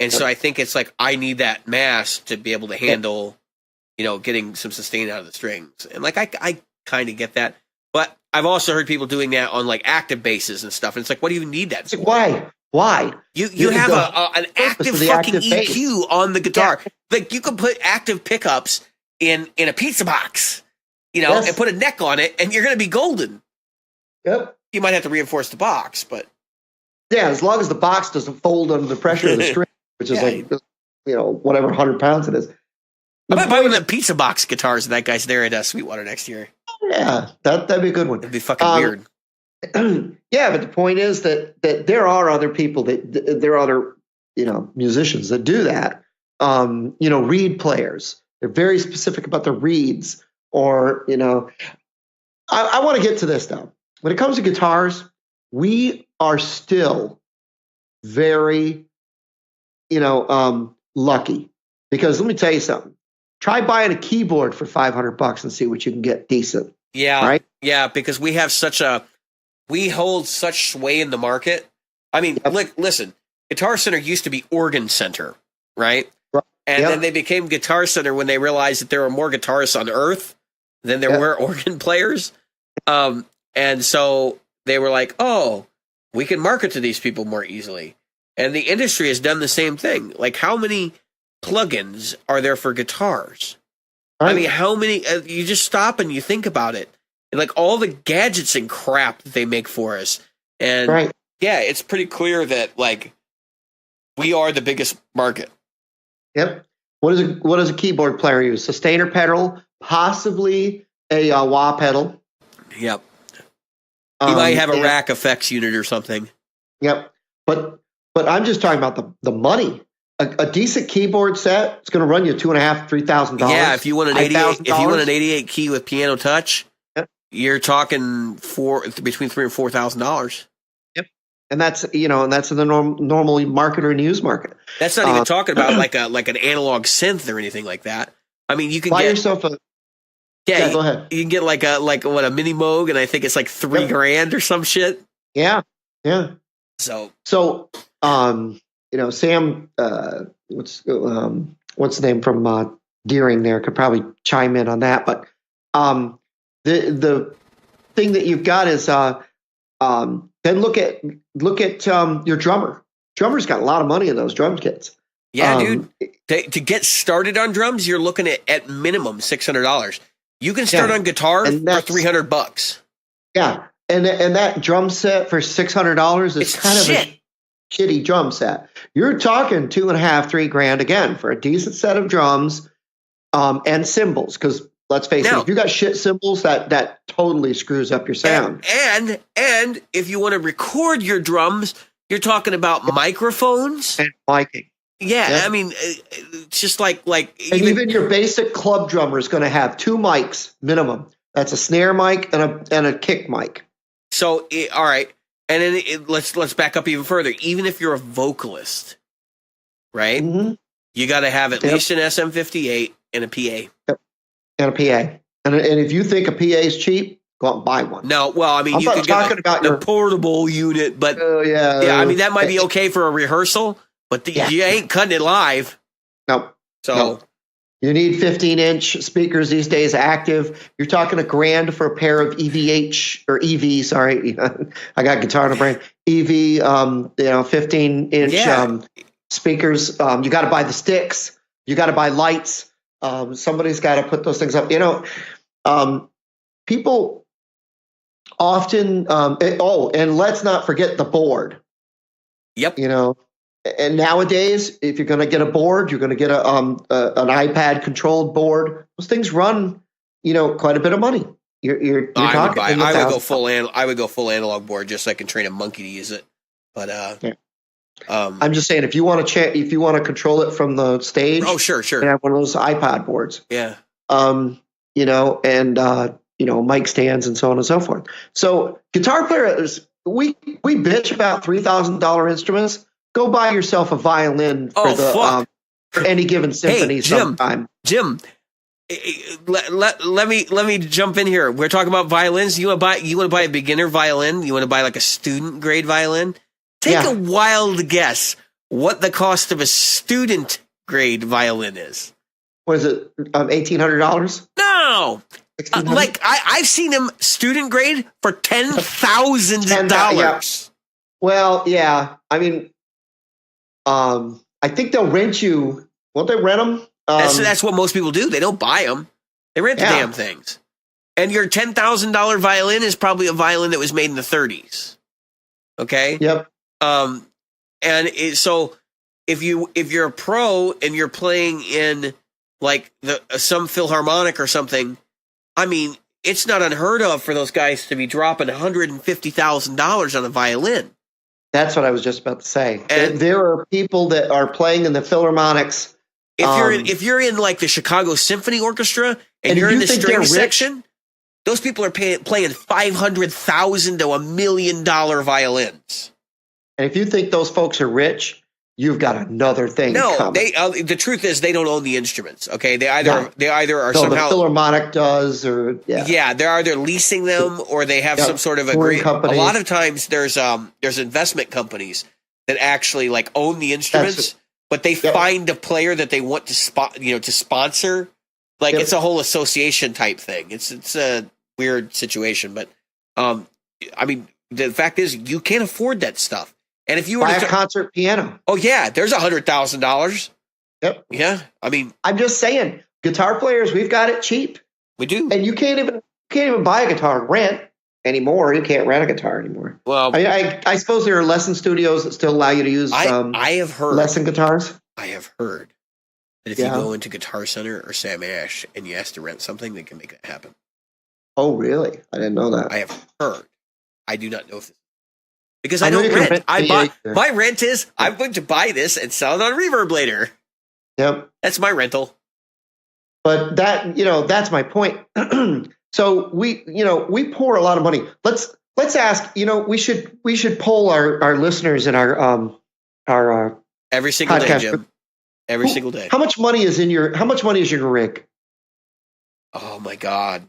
And so I think it's like, I need that mass to be able to handle, getting some sustain out of the strings. And like, I kind of get that. But I've also heard people doing that on like active basses and stuff. And it's like, what do you need that for? Why? You have an active fucking EQ on the guitar. Yeah. Like you can put active pickups in a pizza box, and put a neck on it and you're going to be golden. Yep. You might have to reinforce the box, but. Yeah, as long as the box doesn't fold under the pressure of the string. Which is like, whatever 100 pounds it is. I might buy one of the pizza box guitars that guy's there at Sweetwater next year. Yeah, that'd be a good one. It'd be fucking weird. Yeah, but the point is that there are other people there are other musicians that do that. Reed players. They're very specific about their reeds. Or I want to get to this though. When it comes to guitars, we are still very lucky, because let me tell you something. Try buying a keyboard for $500 and see what you can get decent. Yeah. Right. Yeah. Because we hold such sway in the market. I mean, listen, Guitar Center used to be Organ Center, right? And then they became Guitar Center when they realized that there were more guitarists on earth than there were organ players. And so they were like, oh, we can market to these people more easily. And the industry has done the same thing. Like, how many plugins are there for guitars? Right. I mean, how many? You just stop and you think about it. And like all the gadgets and crap that they make for us. And yeah, it's pretty clear that like We are the biggest market. Yep. What does a keyboard player use? Sustainer pedal, possibly a wah pedal. Yep. He might have a rack effects unit or something. Yep. But I'm just talking about the money. A decent keyboard set is going to run you $2,500-$3,000. Yeah, if you want an 88 key with piano touch, you're talking between $3,000 and $4,000. Yep. And that's in the normally market or used market. That's not even talking about like an analog synth or anything like that. I mean, you can buy get yourself a. Yeah, go ahead. You can get like a mini Moog, and I think it's like $3,000 or some shit. Yeah, yeah. So Sam, what's the name from Deering there could probably chime in on that. But the thing that you've got is then look at your drummer. Drummer's got a lot of money in those drum kits. Yeah, dude. To get started on drums, you're looking at minimum $600. You can start on guitar for $300. Yeah, and that drum set for $600 is kind of a shitty drum set. You're talking $2,500-$3,000 again for a decent set of drums and cymbals. Because let's face it, if you got shit cymbals, that totally screws up your sound. And if you want to record your drums, you're talking about microphones and miking. Yeah, I mean, it's just like and even your basic club drummer is going to have 2 mics minimum. That's a snare mic and a kick mic. So all right, and then let's back up even further. Even if you're a vocalist, right? Mm-hmm. You got to have at least an SM58 and a PA. Yep. And a PA. And if you think a PA is cheap, go out and buy one. No, well, I mean, you can get the portable unit, but I mean that might be okay for a rehearsal. But you ain't cutting it live. No. So you need 15-inch speakers these days active. You're talking $1,000 for a pair of EV, sorry. I got guitar in the brain. EV, 15-inch speakers. You got to buy the sticks. You got to buy lights. Somebody's got to put those things up. People often and let's not forget the board. Yep. And nowadays, if you're going to get a board, you're going to get an iPad controlled board. Those things run, quite a bit of money. You're talking. I would go full analog board just so I can train a monkey to use it. But I'm just saying, if you want to control it from the stage, sure, you have one of those iPod boards. Yeah. Mic stands and so on and so forth. So guitar players, we bitch about $3,000 instruments. Go buy yourself a violin for any given symphony sometime. Jim, let me jump in here. We're talking about violins. You want to buy a beginner violin? You want to buy like a student grade violin? Take a wild guess what the cost of a student grade violin is. What is it? $1,800? No. I've seen them student grade for $10,000. Yeah. Well, yeah. I mean, I think they'll rent you. Won't they rent them? That's what most people do. They don't buy them. They rent the damn things. And your $10,000 violin is probably a violin that was made in the 30s. Okay. Yep. So if you're a pro and you're playing in like some Philharmonic or something, I mean, it's not unheard of for those guys to be dropping $150,000 on a violin. That's what I was just about to say. And there are people that are playing in the Philharmonics. If you're in like the Chicago Symphony Orchestra and you're in the string section, those people are playing $500,000 to $1 million violins. And if you think those folks are rich, you've got another thing. No, coming. The truth is they don't own the instruments. Okay, they either are somehow the Philharmonic does, or they're either leasing them or they have some sort of agreement. A lot of times there's investment companies that actually like own the instruments, but they find a player that they want to sponsor. Like it's a whole association type thing. It's a weird situation, but I mean the fact is you can't afford that stuff. And if you buy a concert piano, there's $100,000. Yep. Yeah, I mean, I'm just saying, guitar players, we've got it cheap. We do, and you can't even buy a guitar and rent. anymore. You can't rent a guitar anymore. Well, I suppose there are lesson studios that still allow you to use I have heard lesson guitars. I have heard that if you go into Guitar Center or Sam Ash and you ask to rent something, they can make that happen. Oh, really? I didn't know that. I have heard. I do not know if this, because I don't rent. My rent is I'm going to buy this and sell it on Reverb later. Yep. That's my rental. But that's my point. So we pour a lot of money. Let's ask, we should poll our listeners in our every single podcast. Day, Jim. Every single day. How much money is in your rig? Oh my God.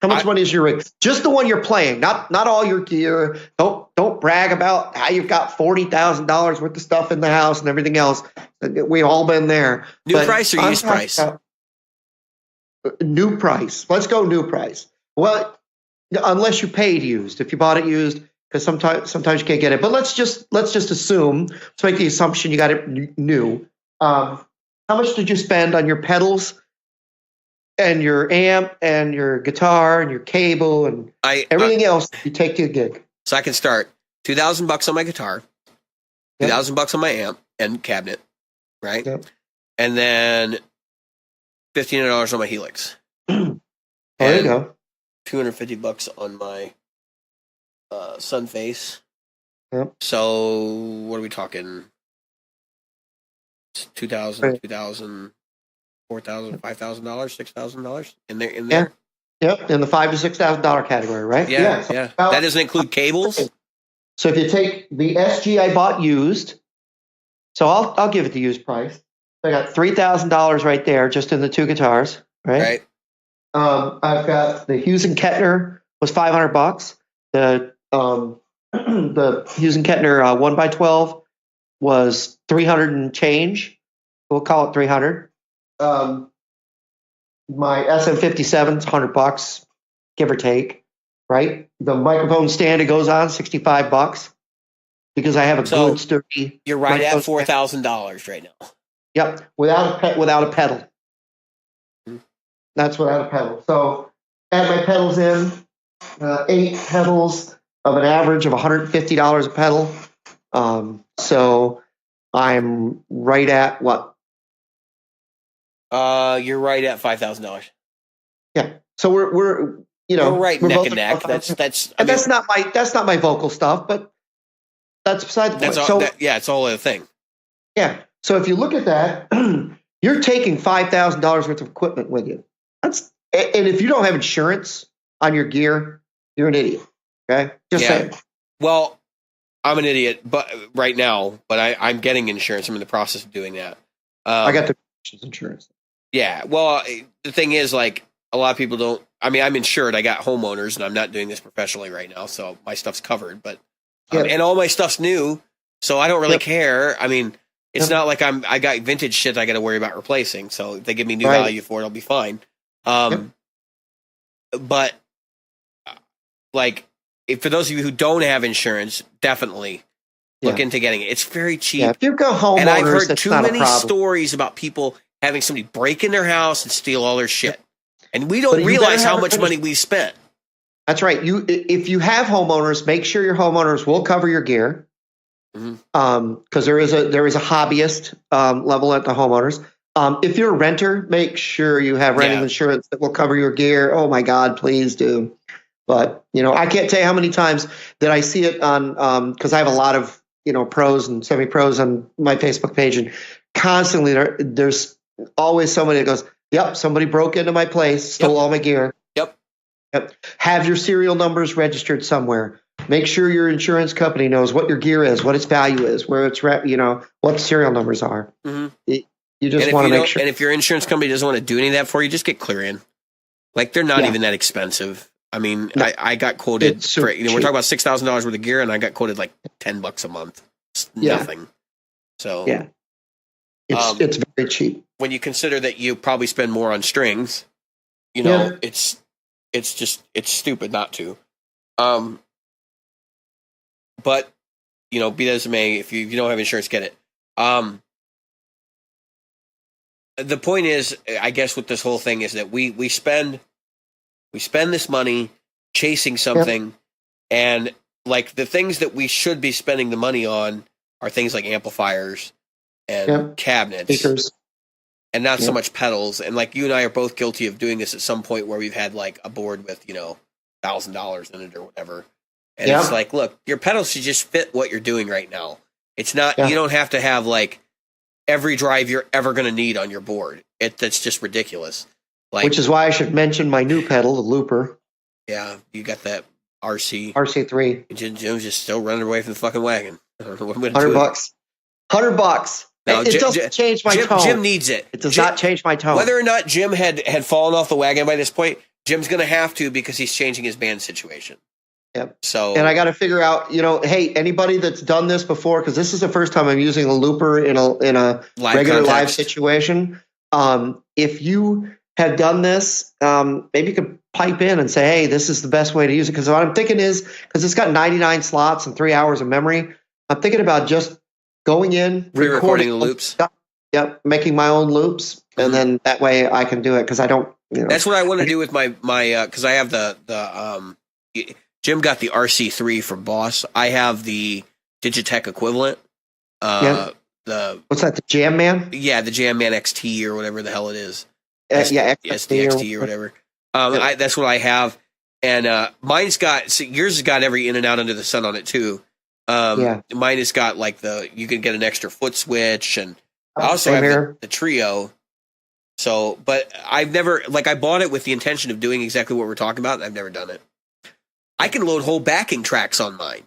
How much money is your rig? Just the one you're playing, not all your gear. Don't brag about how you've got $40,000 worth of stuff in the house and everything else. We've all been there. New price or used price? New price. Let's go new price. Well, unless you paid used. If you bought it used, because sometimes you can't get it. But let's just assume. Let's make the assumption you got it new. How much did you spend on your pedals and your amp and your guitar and your cable and everything else you take to a gig? So I can start $2,000 on my guitar, $2,000 on my amp and cabinet, right? Yep. And then $1,500 on my Helix. There you go. $250 on my Sunface. Yep. So what are we talking? $2,000, $2,000, $4,000, $5,000, $6,000 in there. Yeah. Yep, in the $5,000 to $6,000 category, right? Yeah. That doesn't include cables. So if you take the SG I bought used, so I'll give it the used price. I got $3,000 right there just in the two guitars, right? I've got the Hughes and Kettner was $500. The the Hughes and Kettner 1x12 was 300 and change. We'll call it 300. My SM57 is $100, give or take, right? The microphone stand it goes on $65 because I have a good sturdy. You're right at $4,000 right now. Yep, without a pedal. Mm-hmm. That's without a pedal. So add my pedals in, 8 pedals of an average of $150 a pedal. So I'm right at what? You're right at $5,000. Yeah. So we're right neck and neck. That's not my vocal stuff, but that's beside the point. It's a whole other thing. Yeah. So if you look at that, you're taking $5,000 worth of equipment with you. And if you don't have insurance on your gear, you're an idiot. Okay, just saying. Well, I'm an idiot, but right now, I'm getting insurance. I'm in the process of doing that. I got the insurance. Yeah. Well, the thing is, like, a lot of people don't. I mean, I'm insured. I got homeowners, and I'm not doing this professionally right now, so my stuff's covered. But and all my stuff's new, so I don't really care. I mean. It's not like I got vintage shit I got to worry about replacing. So if they give me new value for it, I'll be fine. But like, for those of you who don't have insurance, definitely look into getting it. It's very cheap. Yeah, if you've got homeowners, and I've heard too many stories about people having somebody break in their house and steal all their shit, and we don't realize how much money we spent. That's right. If you have homeowners, make sure your homeowners will cover your gear. Because there is a hobbyist level at the homeowners. If you're a renter, make sure you have rental insurance that will cover your gear. Oh my God, please do. But I can't tell you how many times that I see it on because I have a lot of pros and semi-pros on my Facebook page, and constantly there's always somebody that goes, "Yep, somebody broke into my place, stole all my gear." Yep. Have your serial numbers registered somewhere. Make sure your insurance company knows what your gear is, what its value is, where it's what the serial numbers are. Mm-hmm. You just want to make sure. And if your insurance company doesn't want to do any of that for you, just get Clearian. Like, they're not even that expensive. I mean, no. I got quoted for, we're talking about $6,000 worth of gear, and I got quoted like $10 a month. It's nothing. So yeah, it's very cheap. When you consider that you probably spend more on strings, it's stupid not to. But, be that as it may, if you don't have insurance, get it. The point is, I guess, with this whole thing is that we spend this money chasing something, and like the things that we should be spending the money on are things like amplifiers and cabinets, speakers, and not so much pedals. And like you and I are both guilty of doing this at some point where we've had like a board with $1,000 in it or whatever, and it's like, look, your pedals should just fit what you're doing right now. It's not you don't have to have like every drive you're ever going to need on your board. That's just ridiculous. Like, which is why I should mention my new pedal, the Looper. Yeah, you got that RC3. Jim's just still running away from the fucking wagon. I don't know what I'm going to do. $100. No, it doesn't change my tone. Jim needs it. It does not change my tone. Whether or not Jim had fallen off the wagon by this point, Jim's going to have to because he's changing his band situation. Yep. So, and I got to figure out, hey, anybody that's done this before, because this is the first time I'm using a Looper in a regular live situation. If you have done this, maybe you could pipe in and say, hey, this is the best way to use it. Because what I'm thinking is, because it's got 99 slots and 3 hours of memory, I'm thinking about just going in, recording the loops. Yep, making my own loops, and then that way I can do it because I don't. That's what I want to do with my because I have the Jim got the RC3 from Boss. I have the Digitech equivalent. What's that? The Jam Man? Yeah, the Jam Man XT or whatever the hell it is. SDXT or whatever. That's what I have, and mine's got. Yours has got every in and out under the sun on it too. Mine has got like you can get an extra foot switch, and I also have the Trio. So, but I've never I bought it with the intention of doing exactly what we're talking about, and I've never done it. I can load whole backing tracks on mine.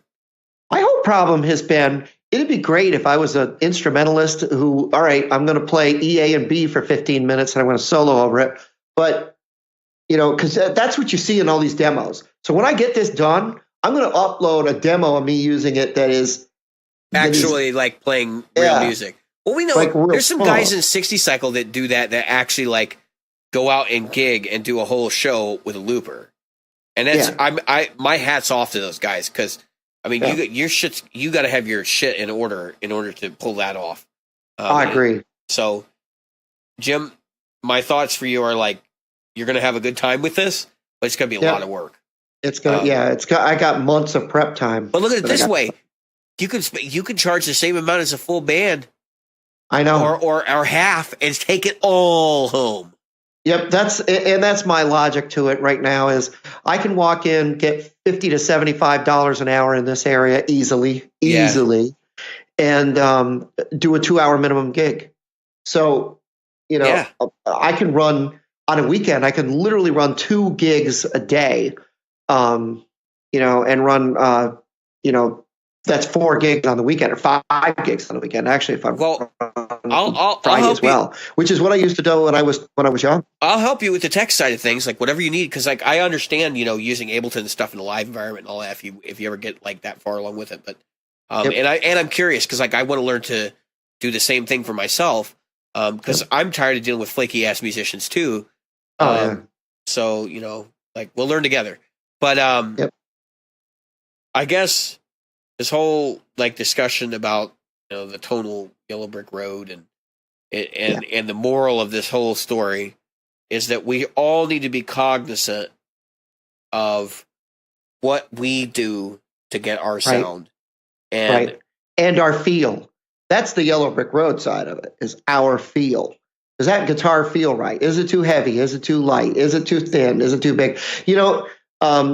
My whole problem has been, it'd be great if I was an instrumentalist who, all right, I'm going to play E, A, and B for 15 minutes and I'm going to solo over it. But, because that's what you see in all these demos. So when I get this done, I'm going to upload a demo of me using it that is actually like playing real music. Well, we know there's some guys in 60 Cycle that do that actually go out and gig and do a whole show with a looper. And that's my hat's off to those guys because you got to have your shit in order to pull that off. I agree. So, Jim, my thoughts for you are you're going to have a good time with this, but it's going to be a lot of work. It's going I got months of prep time. But look at it this way: you could charge the same amount as a full band. I know, or half, and take it all home. Yep, that's my logic to it right now is I can walk in, get $50 to $75 an hour in this area easily, and do a 2-hour minimum gig. So, I can run on a weekend. I can literally run 2 gigs a day, and run, that's 4 gigs on the weekend or 5 gigs on the weekend. Actually, if I'm I'll Friday as well, which is what I used to do when I was young. I'll help you with the tech side of things, whatever you need, because I understand using Ableton and stuff in a live environment and all that. If you ever get that far along with it, but and I'm curious because I want to learn to do the same thing for myself because I'm tired of dealing with flaky ass musicians too. So we'll learn together, but I guess. This whole discussion about the tonal Yellow Brick Road and the moral of this whole story is that we all need to be cognizant of what we do to get our sound and our feel. That's the Yellow Brick Road side of it, is our feel. Does that guitar feel right? Is it too heavy? Is it too light? Is it too thin? Is it too big?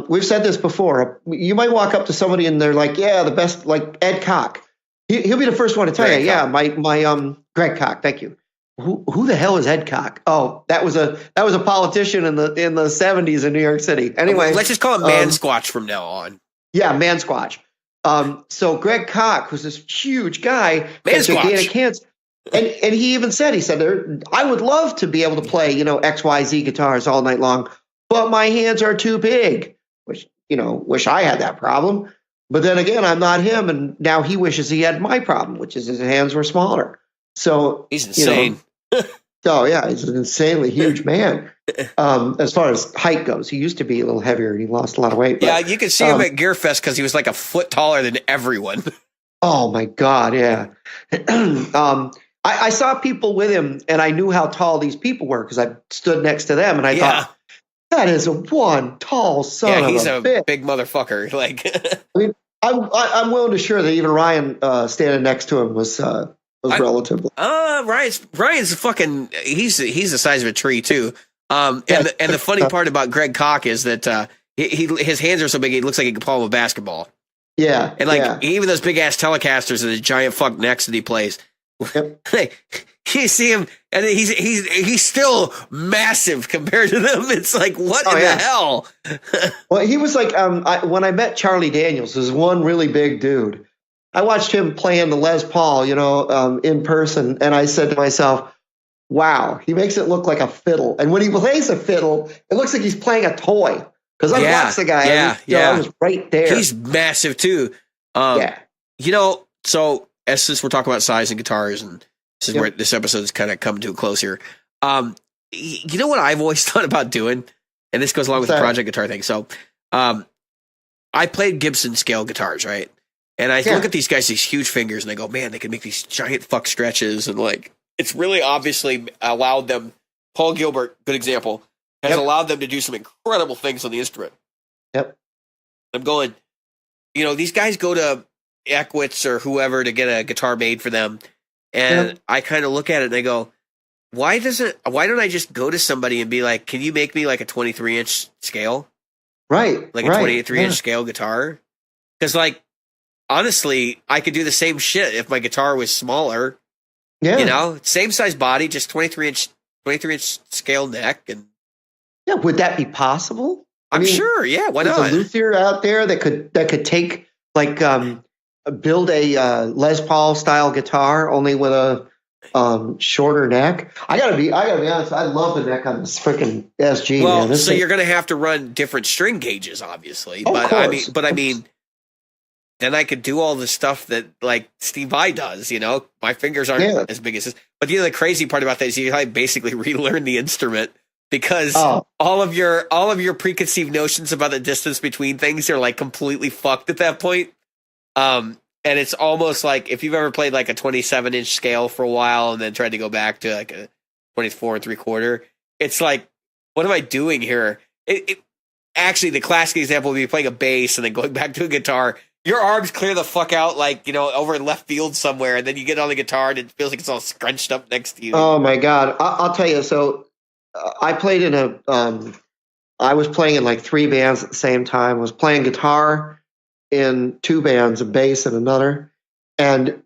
We've said this before. You might walk up to somebody and they're like, "Yeah, the best," like Ed Koch. He'll be the first one to tell you, "Yeah, my Greg Koch." Thank you. Who the hell is Ed Koch? Oh, that was a politician in the 70s in New York City. Anyway, let's just call him Man Squatch from now on. Yeah, Man Squatch. So Greg Koch was this huge guy, Man Squatch. And he even said, I would love to be able to play XYZ guitars all night long. But my hands are too big, which, wish I had that problem. But then again, I'm not him. And now he wishes he had my problem, which is his hands were smaller. So he's insane. Oh, yeah. He's an insanely huge man. As far as height goes, he used to be a little heavier and he lost a lot of weight. But, you could see him at Gearfest because he was a foot taller than everyone. Oh, my God. Yeah. I saw people with him and I knew how tall these people were because I stood next to them and I thought, That is one tall son Yeah, he's of a a bitch. big motherfucker. Like, I mean, I'm willing to sure that even Ryan standing next to him was relatively. Ryan's fucking. He's the size of a tree too. And the funny part about Greg Koch is that his hands are so big, he looks like he can palm a basketball. Yeah, And like even those big ass Telecasters and the giant fuck necks that he plays, you see him, and he's still massive compared to them. It's like, what in the hell? Well, he was like, when I met Charlie Daniels, this one really big dude. I watched him playing the Les Paul, in person, and I said to myself, wow, he makes it look like a fiddle. And when he plays a fiddle, it looks like he's playing a toy. Because I watched the guy. I was right there. He's massive too. So since we're talking about size and guitars, and this is where this episode is kind of coming to a close here. You know what I've always thought about doing, and this goes along with the project guitar thing. So, I played Gibson scale guitars, right? And I look at these guys, these huge fingers, and I go, man, they can make these giant fuck stretches, and like it's really obviously allowed them. Paul Gilbert, good example, has allowed them to do some incredible things on the instrument. Yep. I'm going, these guys go to Eckwitz or whoever to get a guitar made for them. And I kind of look at it and I go, why don't I just go to somebody and be like, can you make me like a 23-inch scale? Right. Like a 23-inch scale guitar? Because like, honestly, I could do the same shit if my guitar was smaller. Yeah. Same size body, just 23-inch scale neck. And yeah, would that be possible? I'm sure. Yeah, why not? There's a luthier out there that could take like build a Les Paul style guitar only with a shorter neck. I gotta be honest. I love the neck on this freaking SG. Well, man. So you're gonna have to run different string gauges, obviously. Of but course, I mean, then I could do all the stuff that like Steve Vai does. My fingers aren't as big as his. But the crazy part about that is you basically relearn the instrument. Because all of your preconceived notions about the distance between things are like completely fucked at that point. And it's almost like if you've ever played like a 27-inch scale for a while and then tried to go back to like a 24 3/4, it's like, what am I doing here? Actually, the classic example would be playing a bass and then going back to a guitar. Your arms clear the fuck out like, over in left field somewhere, and then you get on the guitar and it feels like it's all scrunched up next to you. Oh my God. I'll tell you. So I played I was playing in like 3 bands at the same time. I was playing guitar in 2 bands, a bass in another. And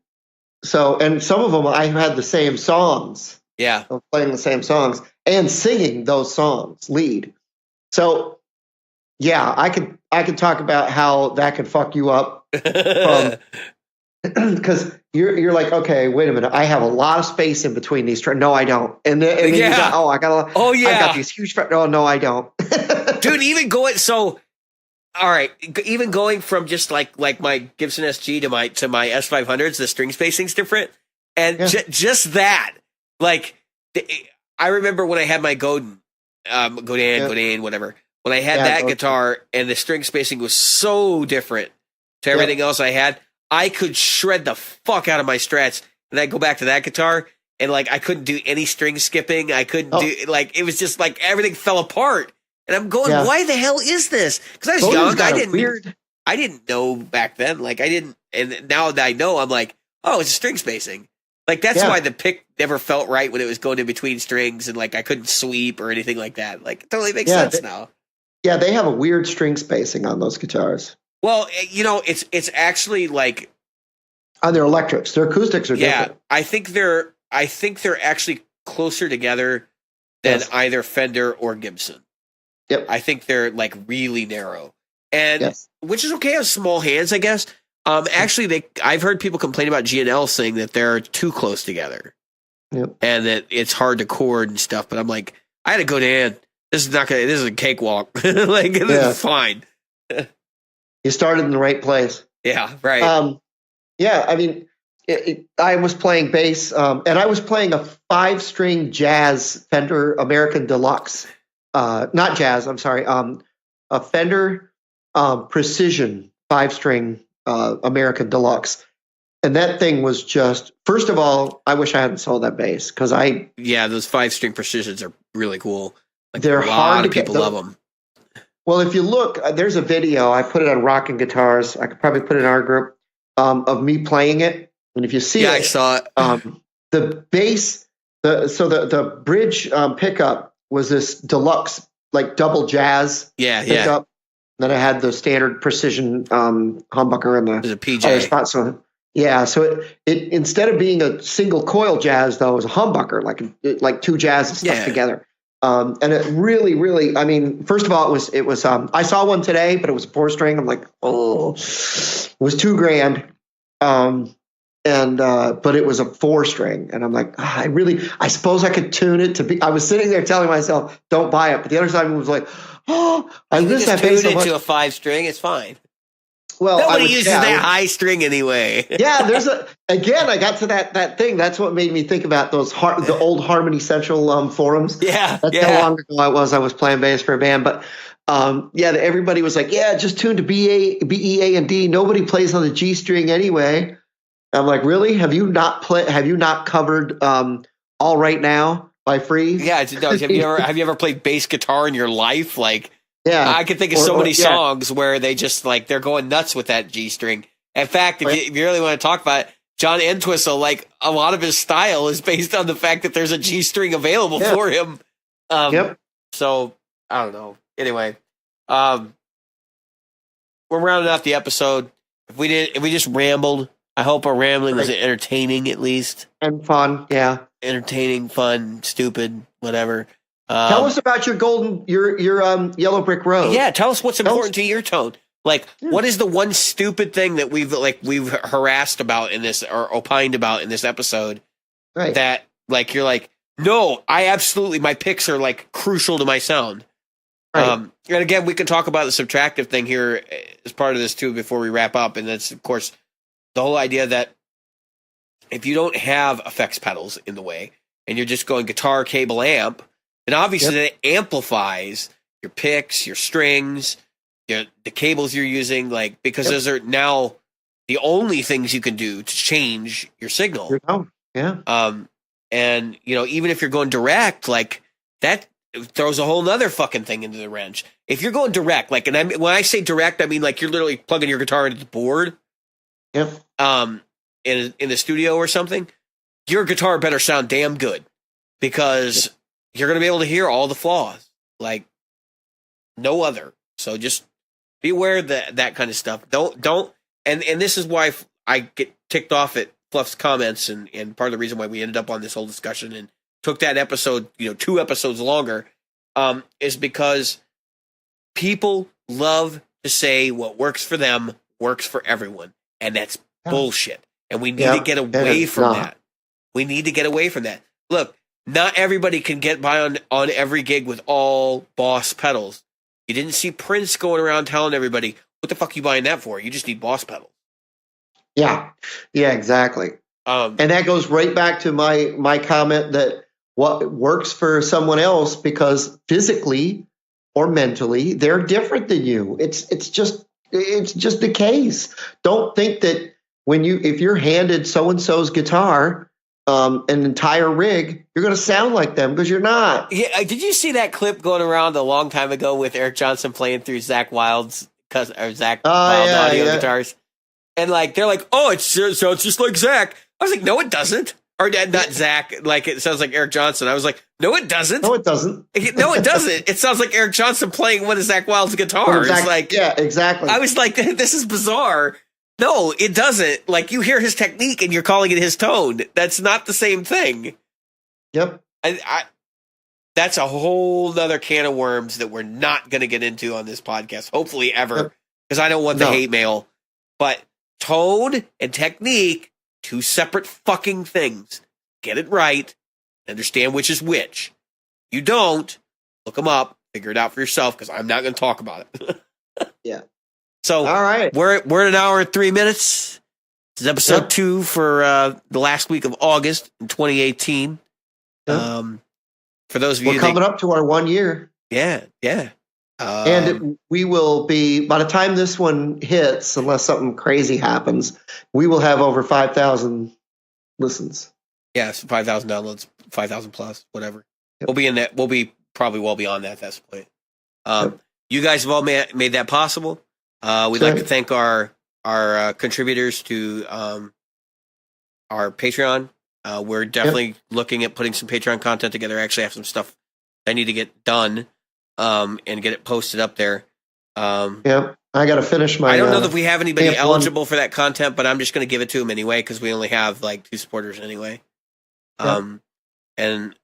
some of them I had the same songs. Yeah. I was playing the same songs and singing those songs lead. So yeah, I could talk about how that could fuck you up because you're like, okay, wait a minute, I have a lot of space in between these. No, I don't. And then you got, I got these huge. Oh no, I don't. Dude, even going from just like my Gibson SG to my S500s, the string spacing's different, and just that, like, I remember when I had my Godin, whatever. When I had that guitar and the string spacing was so different to everything else I had, I could shred the fuck out of my strats, and I'd go back to that guitar, and like I couldn't do any string skipping. I couldn't do like it was just like everything fell apart, and I'm going, why the hell is this? Because I was young, I didn't know back then. Like I didn't, and now that I know, I'm like, oh, it's a string spacing. Like that's why the pick never felt right when it was going in between strings, and like I couldn't sweep or anything like that. Like it totally makes sense now. Yeah, they have a weird string spacing on those guitars. Well, it's actually like on their electrics. Their acoustics are different. I think they're actually closer together than either Fender or Gibson. Yep. I think they're like really narrow, and which is okay on small hands, I guess. Actually, I've heard people complain about G&L saying that they're too close together, and that it's hard to chord and stuff. But I'm like, I had to go to This is a cakewalk. Like this is fine. You started in the right place. Yeah, right. I mean, I was playing bass, and I was playing a 5-string jazz Fender American Deluxe. Not jazz, I'm sorry. A Fender Precision 5-string American Deluxe. And that thing was just, first of all, I wish I hadn't sold that bass because those 5-string Precisions are really cool. Like, They're a hard lot to of get. people love them. Well, if you look, there's a video. I put it on Rockin' Guitars. I could probably put it in our group of me playing it. And if you see Yeah, it, I saw it. the bass, the bridge pickup was this deluxe, like double jazz Yeah, pickup. Then I had the standard precision humbucker and There's a the PJ. other spot. So yeah, so it instead of being a single coil jazz, though, it was a humbucker, like two jazzes stuck together. And it really, really, I mean, first of all, it was I saw one today, but it was a 4-string. I'm like, oh, it was $2,000. But it was a 4-string. And I'm like, I suppose I could tune it to be, I was sitting there telling myself, don't buy it. But the other side was like, oh, I miss that bass so much. To a 5-string, it's fine. Well, nobody uses that high string anyway. Yeah, again, I got to that thing. That's what made me think about the old Harmony Central forums. Yeah. That's how long ago I was playing bass for a band. But everybody was like, yeah, just tune to B, E, A, and D. Nobody plays on the G string anyway. I'm like, really? Have you not covered All Right Now by Freeze? Yeah, have you ever played bass guitar in your life? Like, yeah, I can think of so many songs where they just like they're going nuts with that G string. In fact, if you really want to talk about it, John Entwistle, like a lot of his style is based on the fact that there's a G string available for him. So I don't know. Anyway, we're rounding out the episode. If we just rambled, I hope our rambling was entertaining at least and fun. Yeah, entertaining, fun, stupid, whatever. Tell us about your Yellow Brick Road. Yeah, tell us what's important to your tone. Like, what is the one stupid thing that we've harassed about in this or opined about in this episode that like you're like, no, I absolutely my picks are like crucial to my sound. Right. And again, we can talk about the subtractive thing here as part of this too before we wrap up, and that's of course the whole idea that if you don't have effects pedals in the way and you're just going guitar, cable, amp. And obviously, that amplifies your picks, your strings, the cables you're using, like because those are now the only things you can do to change your signal. And even if you're going direct, like that throws a whole nother fucking thing into the wrench. If you're going direct, like, and when I say direct, I mean like you're literally plugging your guitar into the board. In the studio or something, your guitar better sound damn good because. You're going to be able to hear all the flaws like no other. So just be aware of that kind of stuff. Don't, and this is why I get ticked off at Fluff's comments and part of the reason why we ended up on this whole discussion and took that episode, 2 episodes longer, is because people love to say what works for them works for everyone. And that's bullshit. And we need to get away from that. We need to get away from that. Look, not everybody can get by on every gig with all Boss pedals. You didn't see Prince going around telling everybody, what the fuck are you buying that for? You just need Boss pedals. Yeah, exactly. And that goes right back to my comment that what works for someone else because physically or mentally they're different than you. It's just the case. Don't think that if you're handed so-and-so's guitar, an entire rig, you're going to sound like them because you're not. Yeah, did you see that clip going around a long time ago with Eric Johnson playing through Zakk Wylde's audio guitars? And like they're like, oh, it sounds just like Zakk. I was like, no, it doesn't. Or not Zakk, like it sounds like Eric Johnson. I was like, no, it doesn't. No, it doesn't. No, it doesn't. It sounds like Eric Johnson playing one of Zakk Wylde's guitars. Yeah, exactly. I was like, this is bizarre. No, it doesn't. Like, you hear his technique and you're calling it his tone. That's not the same thing. Yep. That's a whole nother can of worms that we're not going to get into on this podcast, hopefully ever, because I don't want the hate mail. But tone and technique, 2 separate fucking things. Get it right. Understand which is which. You don't, look them up, figure it out for yourself, because I'm not going to talk about it. Yeah. So all right, we're at an hour and 3 minutes. This is episode 2 for the last week of August in 2018. For those of you, we're coming up to our 1 year. Yeah. And we will be, by the time this one hits, unless something crazy happens, we will have over 5,000 listens. Yeah, 5,000 downloads, 5,000 plus, whatever. Yep. We'll be in that. We'll be probably well beyond that at this point. Yep. You guys have all made that possible. We'd like to thank our contributors to our Patreon. We're definitely looking at putting some Patreon content together. I actually have some stuff I need to get done and get it posted up there. Yep. I got to finish my. I don't know if we have anybody AF1 eligible for that content, but I'm just going to give it to them anyway because we only have like 2 supporters anyway. And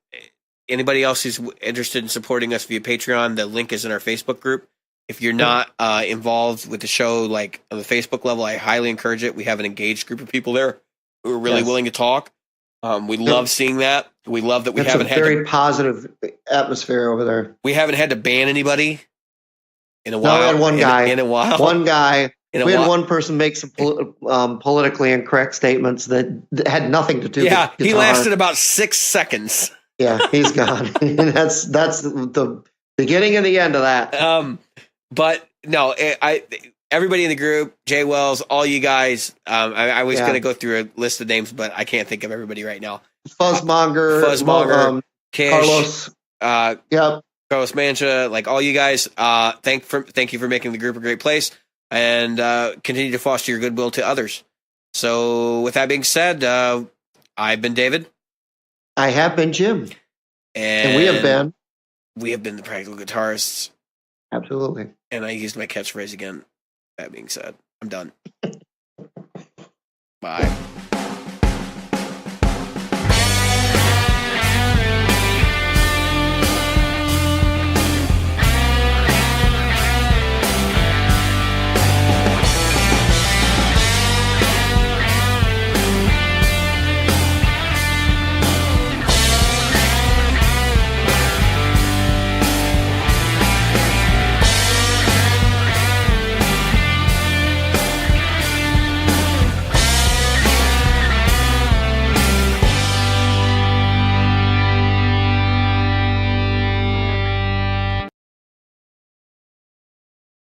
anybody else who's interested in supporting us via Patreon, the link is in our Facebook group. If you're not involved with the show, like on the Facebook level, I highly encourage it. We have an engaged group of people there who are really willing to talk. We love seeing that. We love that we haven't had very positive atmosphere over there. We haven't had to ban anybody in a No, while. we had one guy. In a while. One guy. We had while. one person make some politically incorrect statements that had nothing to do with guitar. He lasted about 6 seconds. Yeah, he's gone. that's the beginning and the end of that. But no, everybody in the group, Jay Wells, all you guys. I was going to go through a list of names, but I can't think of everybody right now. Fuzzmonger, Kish, Carlos. Carlos Mancha, like all you guys. Thank you for making the group a great place and continue to foster your goodwill to others. So, with that being said, I've been David. I have been Jim, and we have been the Practical Guitarists. Absolutely. And I used my catchphrase again. That being said, I'm done. Bye.